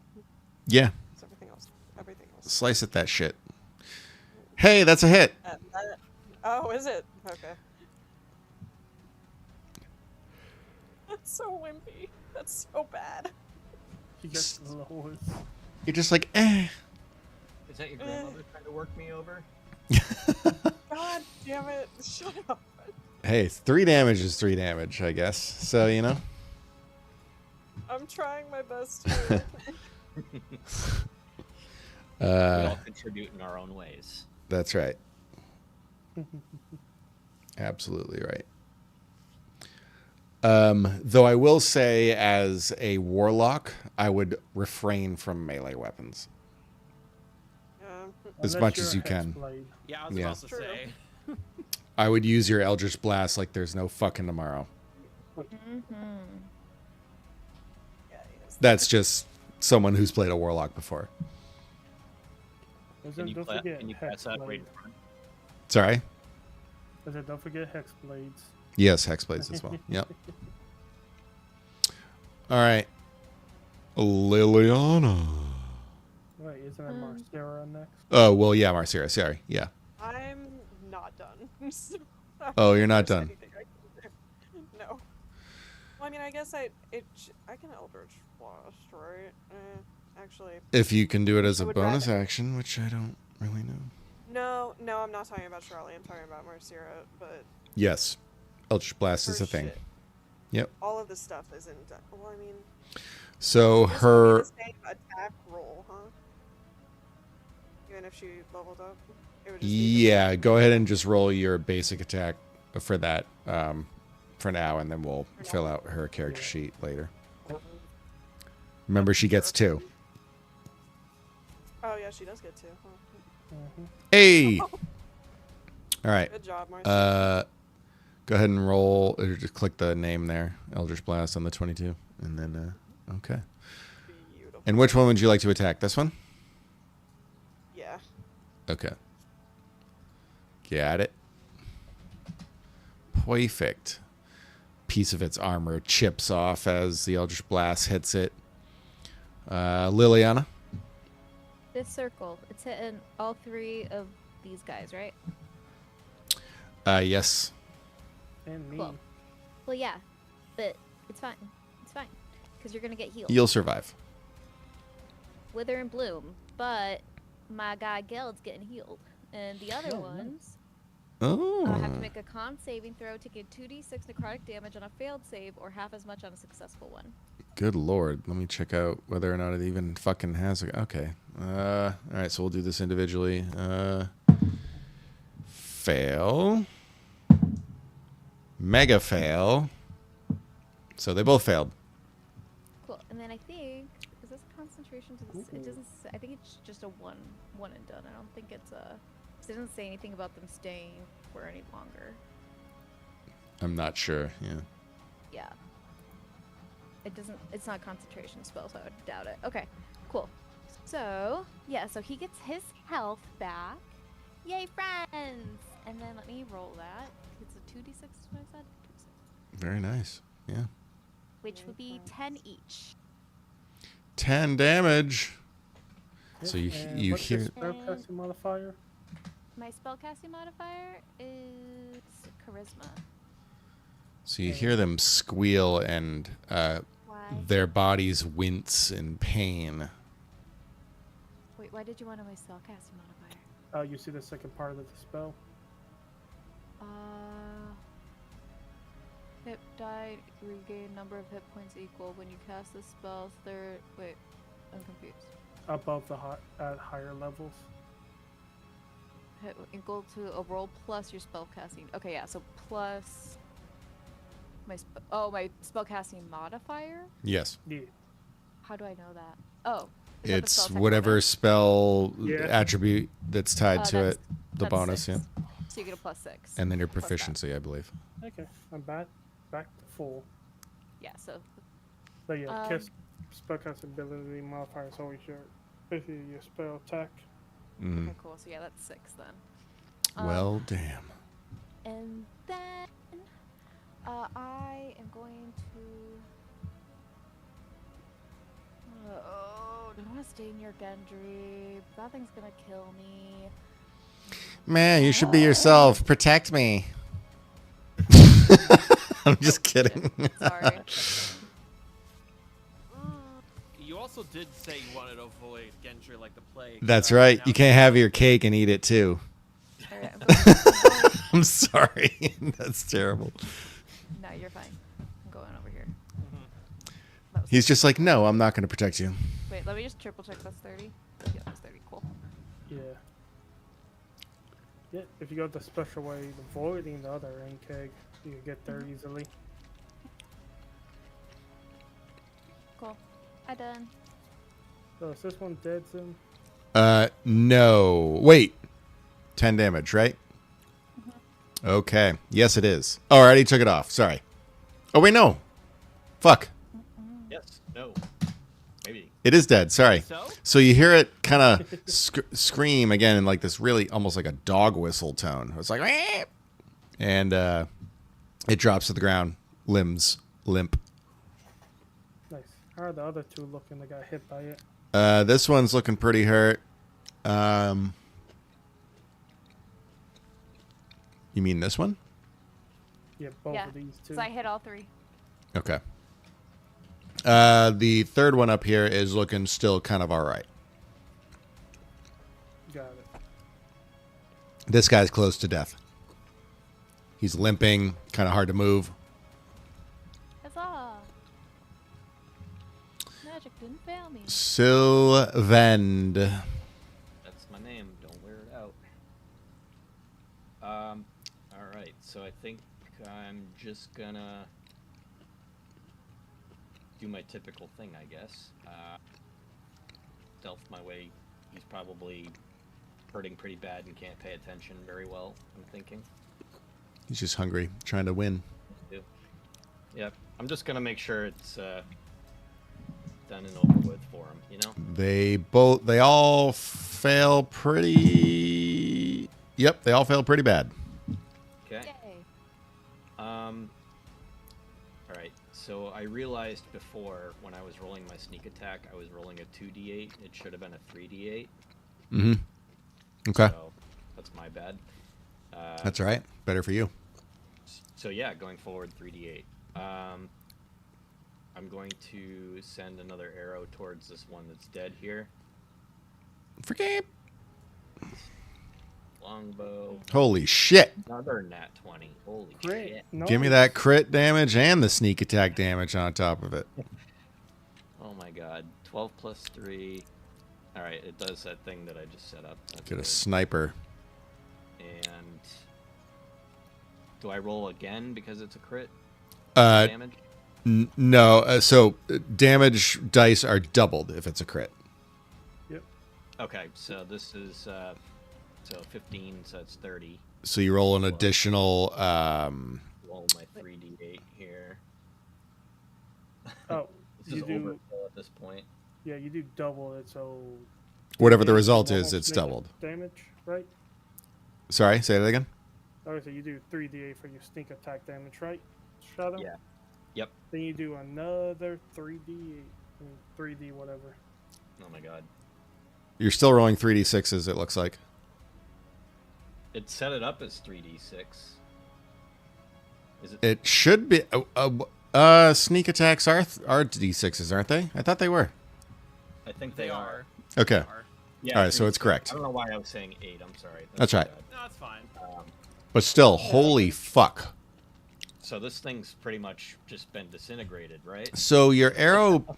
Yeah. It's everything else. Everything else. Slice at that shit. Hey, that's a hit. Oh, is it? Okay. That's so wimpy. That's so bad. He gets the lowest. You're just like, eh. Is that your grandmother trying to work me over? God damn it! Shut up. Hey, 3 damage is 3 damage, I guess. So, you know. I'm trying my best here. We all contribute in our own ways. That's right. Absolutely right. Though I will say, as a warlock, I would refrain from melee weapons Yeah. as Unless much you're as a you can. Hexblade. Yeah, I was Yeah. about to True. say. I would use your Eldritch Blast like there's no fucking tomorrow. Mm-hmm. Yeah, yes. That's just someone who's played a warlock before. Don't forget Can you pass that right Hexblade. in front? Sorry? Don't forget Hexblades. Yes, Hexblades as well. Yep. All right. Liliana. Wait, isn't it Marcera next? Oh, well, yeah, Marcera. Sorry. Yeah. I'm not done. So I Oh, you're don't not think done. there's anything I can do. No. Well, I mean, I guess I can Eldritch Blast, right? Actually, If you can do it as I a would bonus rather- action, which I don't really know. no, I'm not talking about Charlie. I'm talking about Marcera. But Yes. Eldritch Blast is her a thing. shit, Yep. all of this stuff isn't done. Well, I mean, So this would be her. the same attack roll, huh? Even if she leveled up, it would just be the Yeah, same. go ahead and just roll your basic attack for that for now, and then we'll For now. fill out her character sheet later. Remember, she gets 2. Oh yeah, she does get 2. Huh? Hey! All right. Good job, Marcera. Go ahead and roll, or just click the name there, Eldritch Blast on the 22, and then, okay. Beautiful. And which one would you like to attack? This one? Yeah. Okay. Got it. Perfect. Piece of its armor chips off as the Eldritch Blast hits it. Liliana? This circle, it's hitting all 3 of these guys, right? Yes. And me. Cool. Well, yeah, but it's fine. It's fine. Because you're going to get healed. You'll survive. Wither and Bloom. But my guy Geld's getting healed. And the other Oh, nice. ones Oh. have to make a con saving throw, taking 2d6 necrotic damage on a failed save, or half as much on a successful one. Good lord. Let me check out whether or not it even fucking has a... Okay. All right, so we'll do this individually. Fail. Mega fail. So they both failed. Cool. And then I think, is this a concentration to this? It doesn't say, I think it's just a one and done. I don't think it's a... It doesn't say anything about them staying for any longer. I'm not sure. Yeah. Yeah. It doesn't, it's not a concentration spell, so I would doubt it. Okay, cool. So, yeah, so he gets his health back. Yay, friends! And then let me roll that. It's a 2d6, is what I said? 2d6. Very nice. Yeah. Which would be 10 each. 10 damage. So you And you what's your hear... spellcasting modifier? My spellcasting modifier is charisma. So you hear them squeal and Why? their bodies wince in pain. Wait, why did you want to my spellcasting modifier? You see the second part of the spell? Hit died, regain number of hit points equal when you cast the spell third. Wait, I'm confused. Above the at higher levels. Hit equal to a roll plus your spellcasting. Okay, yeah, so plus my my spellcasting modifier. Yes. Yeah. How do I know that? Oh, is that the It's spell check whatever bonus? spell Yeah. attribute that's tied to That's- it. The that's bonus, 6. yeah. So you get a plus 6. And then your plus that. proficiency, I believe. Okay, I'm back to full. Yeah, so But yeah, Um, cast spellcasting ability modifier is always basically your spell attack. Mm. okay, cool. So yeah, that's 6 then. Well, damn. And then I am going to. Oh, I don't want to stay near Gendry. That thing's gonna kill me. Man, you should be yourself. Protect me. I'm just kidding. Sorry. You also did say you wanted to avoid Gendry like the plague. That's so right. now You can't have your cake and eat it too. Okay. I'm I'm sorry. That's terrible. no, you're fine. I'm going over here. Mhm. That was He's just like, no, I'm not going to protect you. Wait, let me just triple check that's 30. Yeah, that's 30. Cool. Yeah. Yeah, if you go the special way, avoiding the other end keg, you can get there easily. Cool. I done. So is this one dead soon? No. Wait. 10 damage, right? Okay. Yes, it is. Oh, I already took it off. Sorry. Oh, wait, no. Fuck. Yes. No. Maybe. It is dead. Sorry. So? So you hear it kind of scream again in like this really almost like a dog whistle tone. It's like, "Meow." And it drops to the ground, limbs limp. Nice. How are the other two looking that got hit by it? This one's looking pretty hurt. You mean this one? Yeah, both Yeah. of these two. So I hit all 3. Okay. The third one up here is looking still kind of all right. Got it. This guy's close to death. He's limping, kind of hard to move. Huzzah! Magic didn't fail me. Sylvend. That's my name. Don't wear it out. All right. So I think I'm just gonna do my typical thing, I guess. Stealth my way. He's probably hurting pretty bad and can't pay attention very well, I'm thinking. He's just hungry, trying to win. Yep. I'm just gonna make sure it's done and over with for him, you know? They all fail pretty... Yep, they all fail pretty bad. Okay. Yay. Alright, so I realized before when I was rolling my sneak attack, I was rolling a 2d8. It should have been a 3d8. Mm-hmm. Okay. So that's my bad. That's all right. Better for you. So yeah, going forward, 3d8. I'm going to send another arrow towards this one that's dead here. Forget. Longbow. Holy shit. Another nat 20. Holy Great. shit. No. Give me that crit damage and the sneak attack damage on top of it. Oh my god. 12 plus 3. Alright, it does that thing that I just set up. That's Get a good. sniper. And do I roll again because it's a crit Uh, damage? no. So damage dice are doubled if it's a crit. Yep. Okay, so this is so 15, so that's 30. So you roll an additional. Roll my 3d8 here. Oh, This is you do. overkill at this point. Yeah, you do double it, so. Whatever the Yeah, result you is, almost it's make it doubled. Damage, right? Sorry, say that again. Okay, so you do 3d8 for your sneak attack damage, right? Shadow? Yeah. Yep. Then you do another 3d8. 3d whatever. Oh my god. You're still rolling 3d6s, it looks like. It set it up as 3d6. Is it? It should be. Sneak attacks are d6s, aren't they? I thought they were. I think they are. Okay. Are. Yeah. All right, so it's correct. I don't know why I was saying 8. I'm sorry. That's right. bad. No, it's fine. But still, holy fuck. So this thing's pretty much just been disintegrated, right? So your arrow,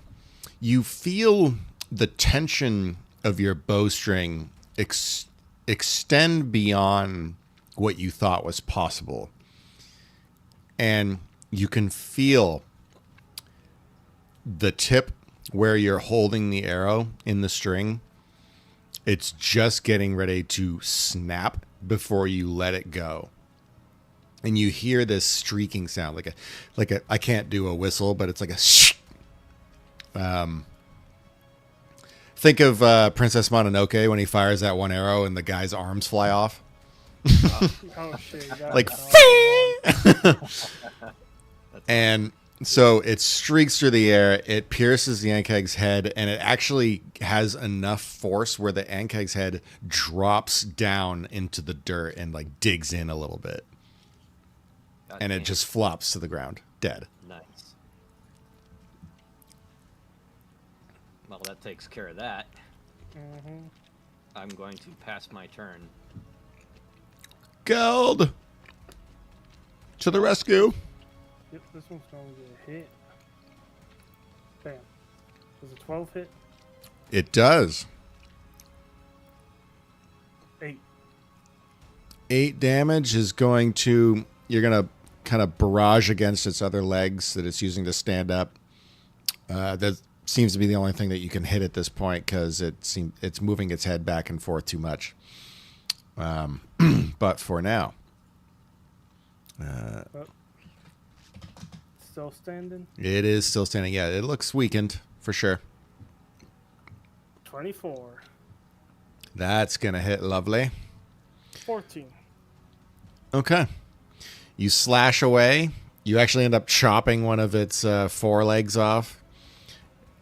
you feel the tension of your bowstring extend beyond what you thought was possible. And you can feel the tip where you're holding the arrow in the string. It's just getting ready to snap before you let it go. And you hear this streaking sound, like a I can't do a whistle, but it's like a shh. Think of Princess Mononoke when he fires that one arrow and the guy's arms fly off. Oh shit! That Like, was and so it streaks through the air. It pierces the Ankeg's head, and it actually has enough force where the Ankeg's head drops down into the dirt and like digs in a little bit, God and it damn. just flops to the ground, dead. Nice. Well, that takes care of that. Mhm. I'm going to pass my turn. Geld! To the rescue. Yep, this one's going to get hit. Bam. Does a 12 hit? It does. 8. 8 damage is going to... You're going to kind of barrage against its other legs that it's using to stand up. That seems to be the only thing that you can hit at this point because it's moving its head back and forth too much. But for now... Still standing? It is still standing. Yeah, it looks weakened for sure. 24. That's going to hit lovely. 14. Okay. You slash away. You actually end up chopping one of its forelegs off.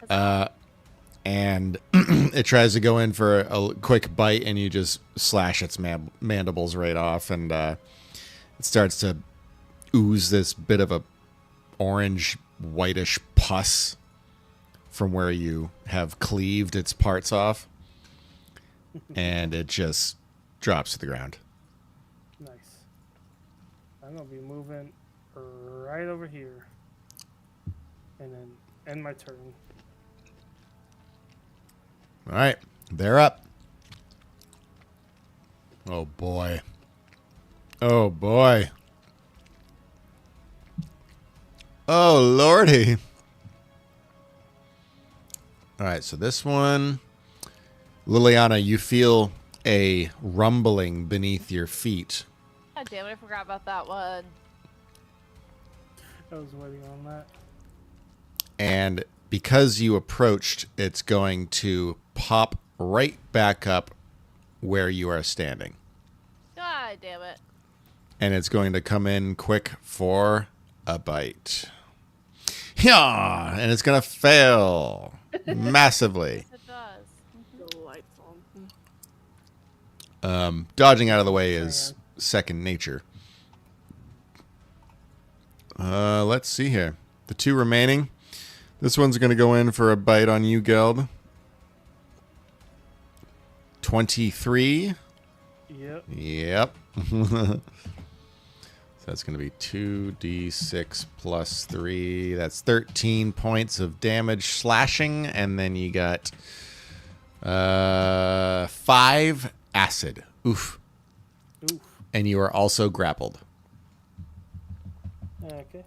And it tries to go in for a quick bite, and you just slash its mandibles right off, and it starts to ooze this bit of a orange, whitish pus from where you have cleaved its parts off, and it just drops to the ground. Nice. I'm going to be moving right over here. And then end my turn. All right, they're up. Oh, boy. Oh, boy. Oh, lordy. All right, so this one, Liliana, you feel a rumbling beneath your feet. God damn it, I forgot about that one. I was waiting on that. And because you approached, it's going to pop right back up where you are standing. God damn it. And it's going to come in quick for a bite. Yeah, and it's going to fail massively. It does. Delightful. Dodging out of the way is second nature. Let's see here. The 2 remaining. This one's going to go in for a bite on you, Geld. 23. Yep. Yep. So that's going to be 2d6 plus 3. That's 13 points of damage slashing. And then you got 5 acid. Oof. Oof. And you are also grappled. Okay.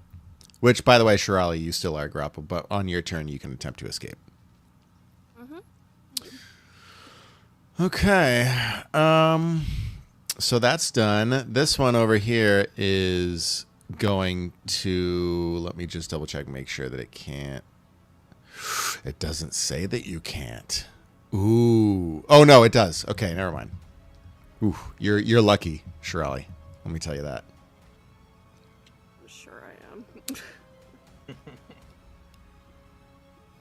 Which, by the way, Shirali, you still are grappled, but on your turn, you can attempt to escape. Okay. So that's done. This one over here is going to... Let me just double check and make sure that it can't. It doesn't say that you can't. Ooh. Oh, no, it does. Okay, never mind. Ooh, you're lucky, Shirali. Let me tell you that. I'm sure I am.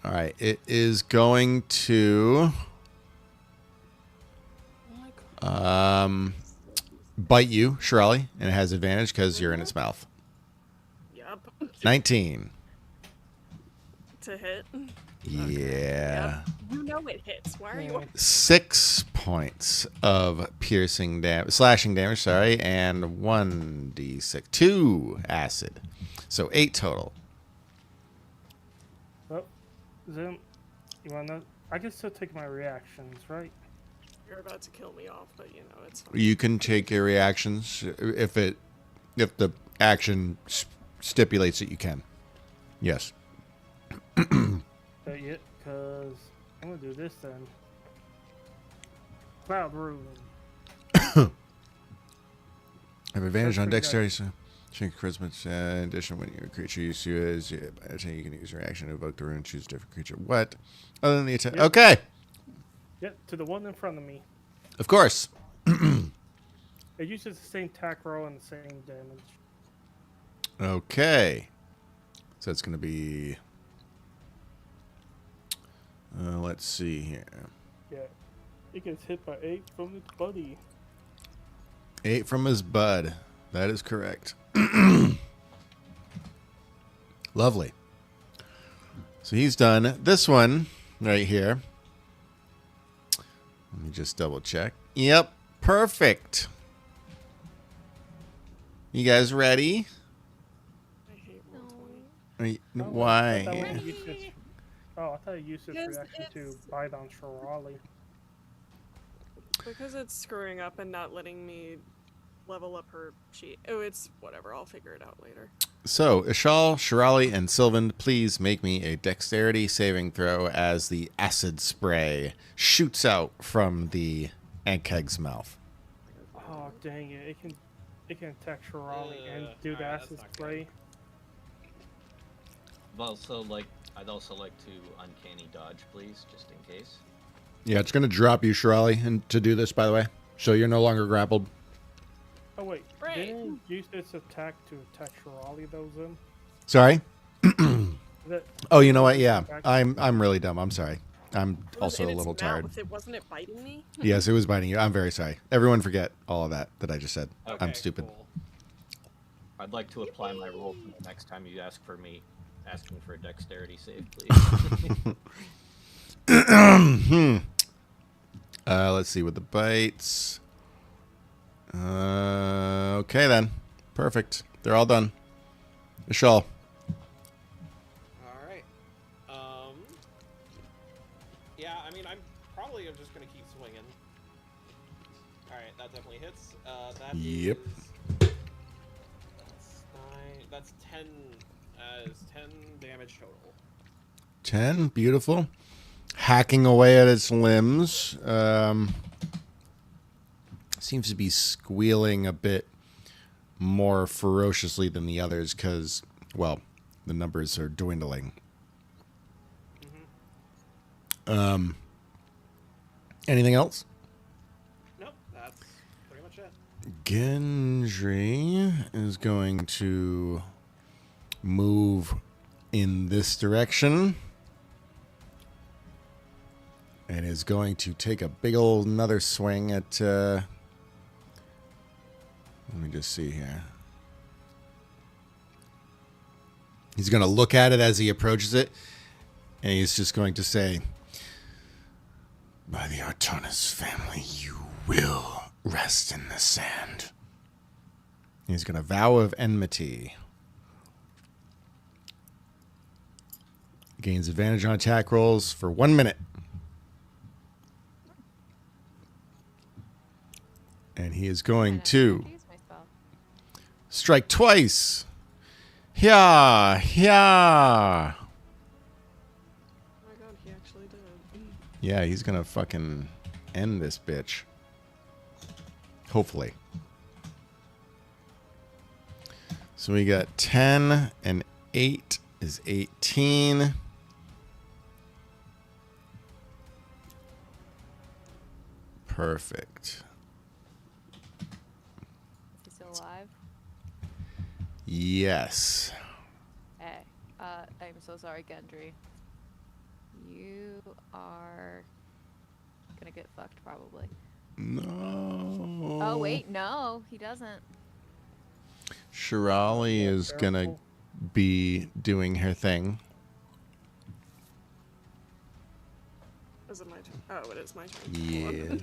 All right, it is going to bite you, Shirali, and it has advantage because you're in its mouth. Yep. 19. To hit. Yeah. Yep. You know it hits. Why are you? 6 points of piercing damage, slashing damage, sorry, and 1d6, 2 acid. So 8 total. Well, Zim, you want to... I can still take my reactions, right? You're about to kill me off, but you know it's fine. You can take your reactions if the action stipulates that you can. Yes. Yeah, because I'm going to do this then. Cloud Ruin. Have advantage That's on pretty dexterity. So check charisma. In addition, when your creature you use, you can use your action to evoke the rune and choose a different creature. What? Other than the attack. Yep. Okay. Yep, to the one in front of me. Of course. It uses the same attack roll and the same damage. Okay. So it's going to be... let's see here. Yeah. It gets hit by 8 from its buddy. 8 from his bud. That is correct. Lovely. So he's done. This one right here. Let me just double check. Yep. Perfect. You guys ready? I hate roll 20. Oh, I Why? thought that was useless. Oh, I thought it used its Because reaction to it's- bite on Shirali. Because it's screwing up and not letting me level up her sheet. Oh, it's whatever. I'll figure it out later. So, Ishal, Shirali, and Sylvan, please make me a dexterity saving throw as the acid spray shoots out from the Eggkeg's mouth. Oh dang it! It can attack Shirali and do the alright, acid that's not spray. I'd also like to uncanny dodge, please, just in case. Yeah, it's going to drop you, Shirali, and to do this, by the way. So you're no longer grappled. Oh wait, Right. didn't it use its attack to attack Shirali though, Zim? Sorry? That, Oh, you know what? Yeah, I'm really dumb. I'm sorry. I'm It was also in a its little tired. mouth. It wasn't it biting me? Yes, it was biting you. I'm very sorry. Everyone forget all of that I just said. I'm Okay, stupid. cool. I'd like to apply my roll for the next time you ask me for a dexterity save, please. Let's see with the bites. Okay then. Perfect. They're all done. Ishal. Alright. Yeah, I mean, I'm just gonna keep swinging. Alright, that definitely hits. That Yep. is- That's 10, is 10 damage total. 10. Beautiful. Hacking away at its limbs. Seems to be squealing a bit more ferociously than the others because, well, the numbers are dwindling. Anything else? Nope, that's pretty much it. Gendry is going to move in this direction and is going to take a big old another swing at let me just see here. He's going to look at it as he approaches it, and he's just going to say, "By the Artanis family, you will rest in the sand." He's going to vow of enmity. Gains advantage on attack rolls for 1 minute. And he is going to Use my spell. strike twice. Yeah. Oh my god, he actually did. Yeah, he's going to fucking end this bitch. Hopefully. So we got 10 and 8 is 18. Perfect. Is he still alive? Yes. Hey, I'm so sorry, Gendry. You are gonna get fucked, probably. No. Oh, wait, no, he doesn't. Shirali Yeah, is going to careful. be doing her thing. Is it my turn? Oh, it is my turn. Yeah.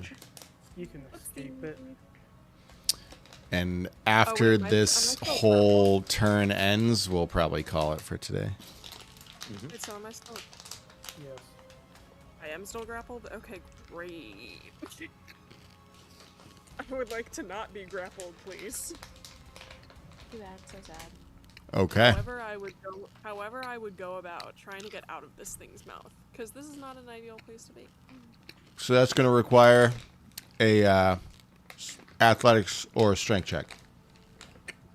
You can escape it. And after wait, am I this still whole turn ends, we'll probably call it for today. Wait, so am I still? Yes. I am still grappled? Okay, great. I would like to not be grappled, please. Too bad, so sad. Okay. However I would go about trying to get out of this thing's mouth, because this is not an ideal place to be. So that's going to require a athletics or strength check.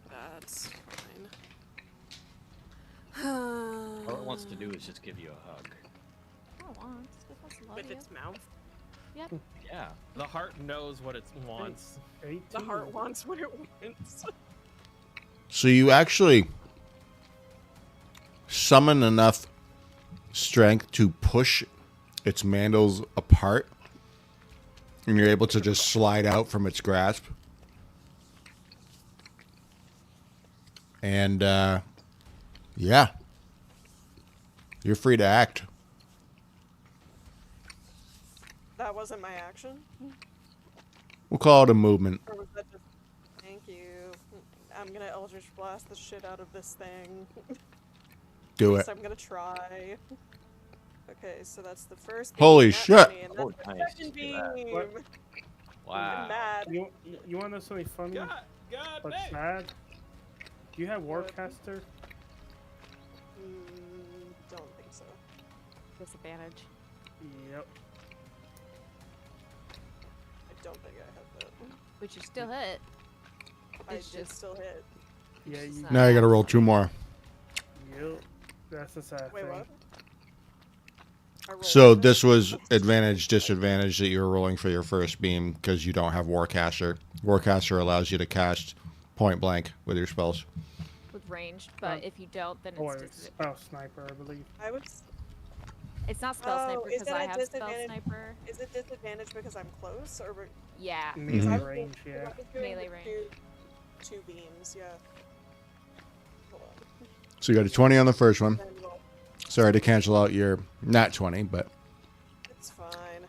That's fine. All it wants to do is just give you a hug. I don't want. It just wants to love With you. its mouth. Yep. Yeah. The heart knows what it wants. 18. The heart wants what it wants. So you actually summon enough strength to push its mandals apart, and you're able to just slide out from its grasp. And yeah, you're free to act. That wasn't my action? We'll call it a movement. Or was that just... Thank you. I'm gonna Eldritch Blast the shit out of this thing. Do At it. least I'm gonna try. Okay, so that's the first beam, Holy nat shit. 20, and Oh, that's the nice. second Look at beam. What? Wow. I'm mad. You want to know something funny God but dang. sad? Do you have What? Warcaster? Don't think so. Disadvantage. Yep. I don't think I have that. Which you still hit. I It's did just- still hit. Yeah, It's you. just Now you gotta roll 2 more. Yep. That's the sad Wait, thing. what? I rolled So it. this was advantage, disadvantage that you were rolling for your first beam because you don't have Warcaster. Warcaster allows you to cast point blank with your spells. with ranged, but if you don't, then Or it's spell sniper, I believe. I would. it's not spell Oh, sniper is because that I a have spell disadvantage? sniper. Is it disadvantage because I'm close, or Yeah. Melee I was range, doing- yeah. I was doing Melee the range. Two beams, yeah. Hold on. So you got a 20 on the first one. Then roll. Sorry to cancel out your nat 20, but It's fine.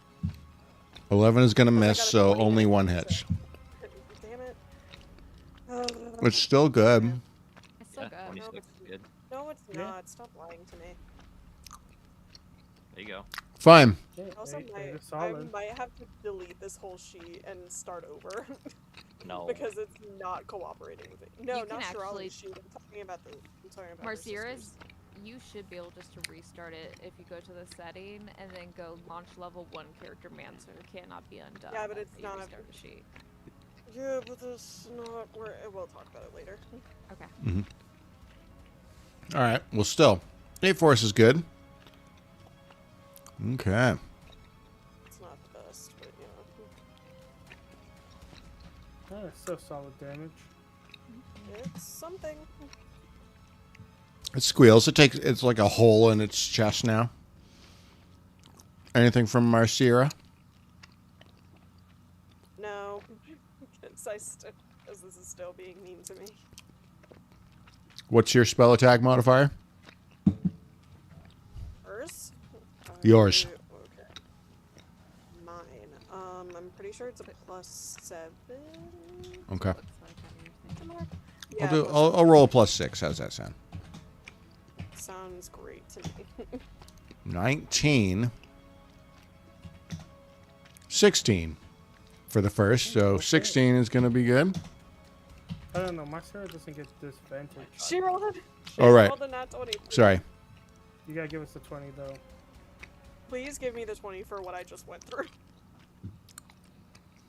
11 is going to Because I miss, got a so 20 only and a one 20, hits. so- Damn it. It's still good. It's still Yeah, good. 26 is good. No, it's Yeah. not. Stop lying to me. There you go. Fine. Yeah, Also, it's I solid. might have to delete this whole sheet and start over No. because it's not cooperating with it. No, You can not actually- Shirley's sheet. I'm talking about her Marcira's, sister's. you should be able just to restart it if you go to the setting and then go launch level 1 character Mancer. Cannot be undone. Yeah, but it's after you not- restart the sheet. Yeah, but that's not where. We'll talk about it later. Okay. All right. Well, still, 8 force is good. Okay. It's not the best, but you know, Yeah, it's still solid damage. it's something. It squeals. It's like a hole in its chest now. Anything from Marcira? No, because this is still being mean to me. What's your spell attack modifier? Hers? Yours. Okay. Mine. I'm pretty sure it's a +7. Okay. Looks like on your thing. Yeah, I'll roll a +6. How's that sound? sounds great to me. 19. 16 for the first. So 16 is going to be good. I don't know. My Sarah doesn't get disadvantage. She rolled a. All right. Rolled a nat 20. Sorry. You gotta give us the 20 though. Please give me the 20 for what I just went through.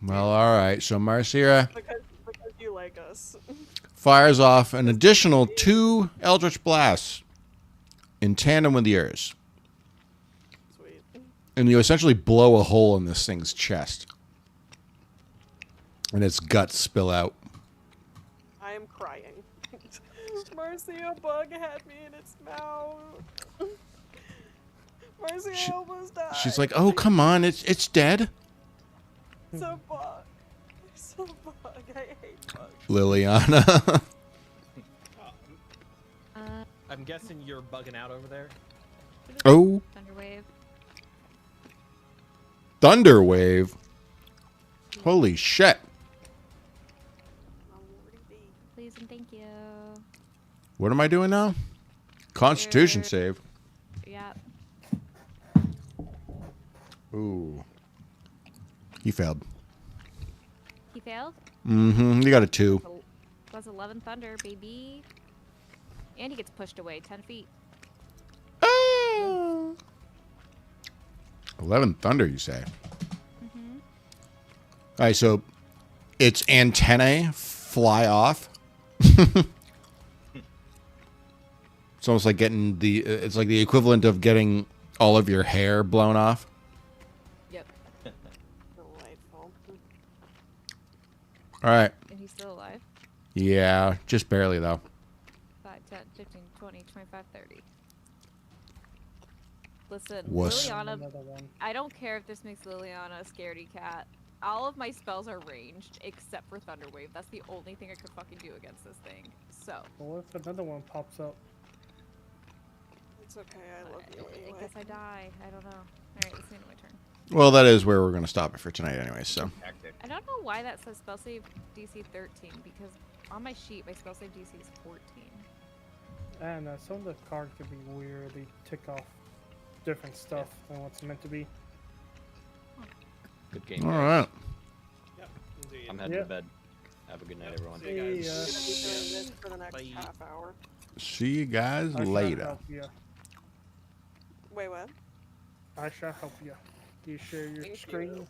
Well, all right. So Marcira because you like us. fires off an additional 2 Eldritch Blasts in tandem with yours. Sweet. And you essentially blow a hole in this thing's chest. And its guts spill out. I am crying. Marcia bug had me in its mouth. Marcia almost died. She's like, "Oh, come on. It's dead." It's a bug. It's a bug. I hate bugs. Liliana. I'm guessing you're bugging out over there. Oh, Thunderwave. Thunder Wave. Holy shit. Please and thank you. What am I doing now? Constitution You're- save. Yeah. Ooh. He failed. He failed. Mm-hmm. You got a 2. Was 11 thunder, baby. And he gets pushed away 10 feet. Ah. 11 thunder, you say? Mm-hmm. All right, so its antennae fly off. It's almost like getting it's like the equivalent of getting all of your hair blown off. Yep. Delightful. All right. And he's still alive. Yeah, just barely though. 5, 10, 15, 20, 25, 30. Listen, Wuss. Liliana, Another one. I don't care if this makes Liliana a scaredy cat. All of my spells are ranged except for Thunderwave. That's the only thing I could fucking do against this thing. So, Well, what if another one pops up? It's okay. I love you I anyway. guess I die. I don't know. Alright, it's the end of my turn. Well, that is where we're going to stop it for tonight anyway, so. Tactic. I don't know why that says spell save DC 13 because on my sheet, my spell save DC is 14. And some of the cards could be weird. They tick off different stuff than what's meant to be. Good game. All guys. right. Yep, indeed. I'm heading Yeah. to bed. Have a good night, Yep, everyone. see you guys. Hey, Gonna be doing this for the next Bye. half hour. See you guys I shall later. help you. Wait, what? I shall help you. You share your Thank screen. you.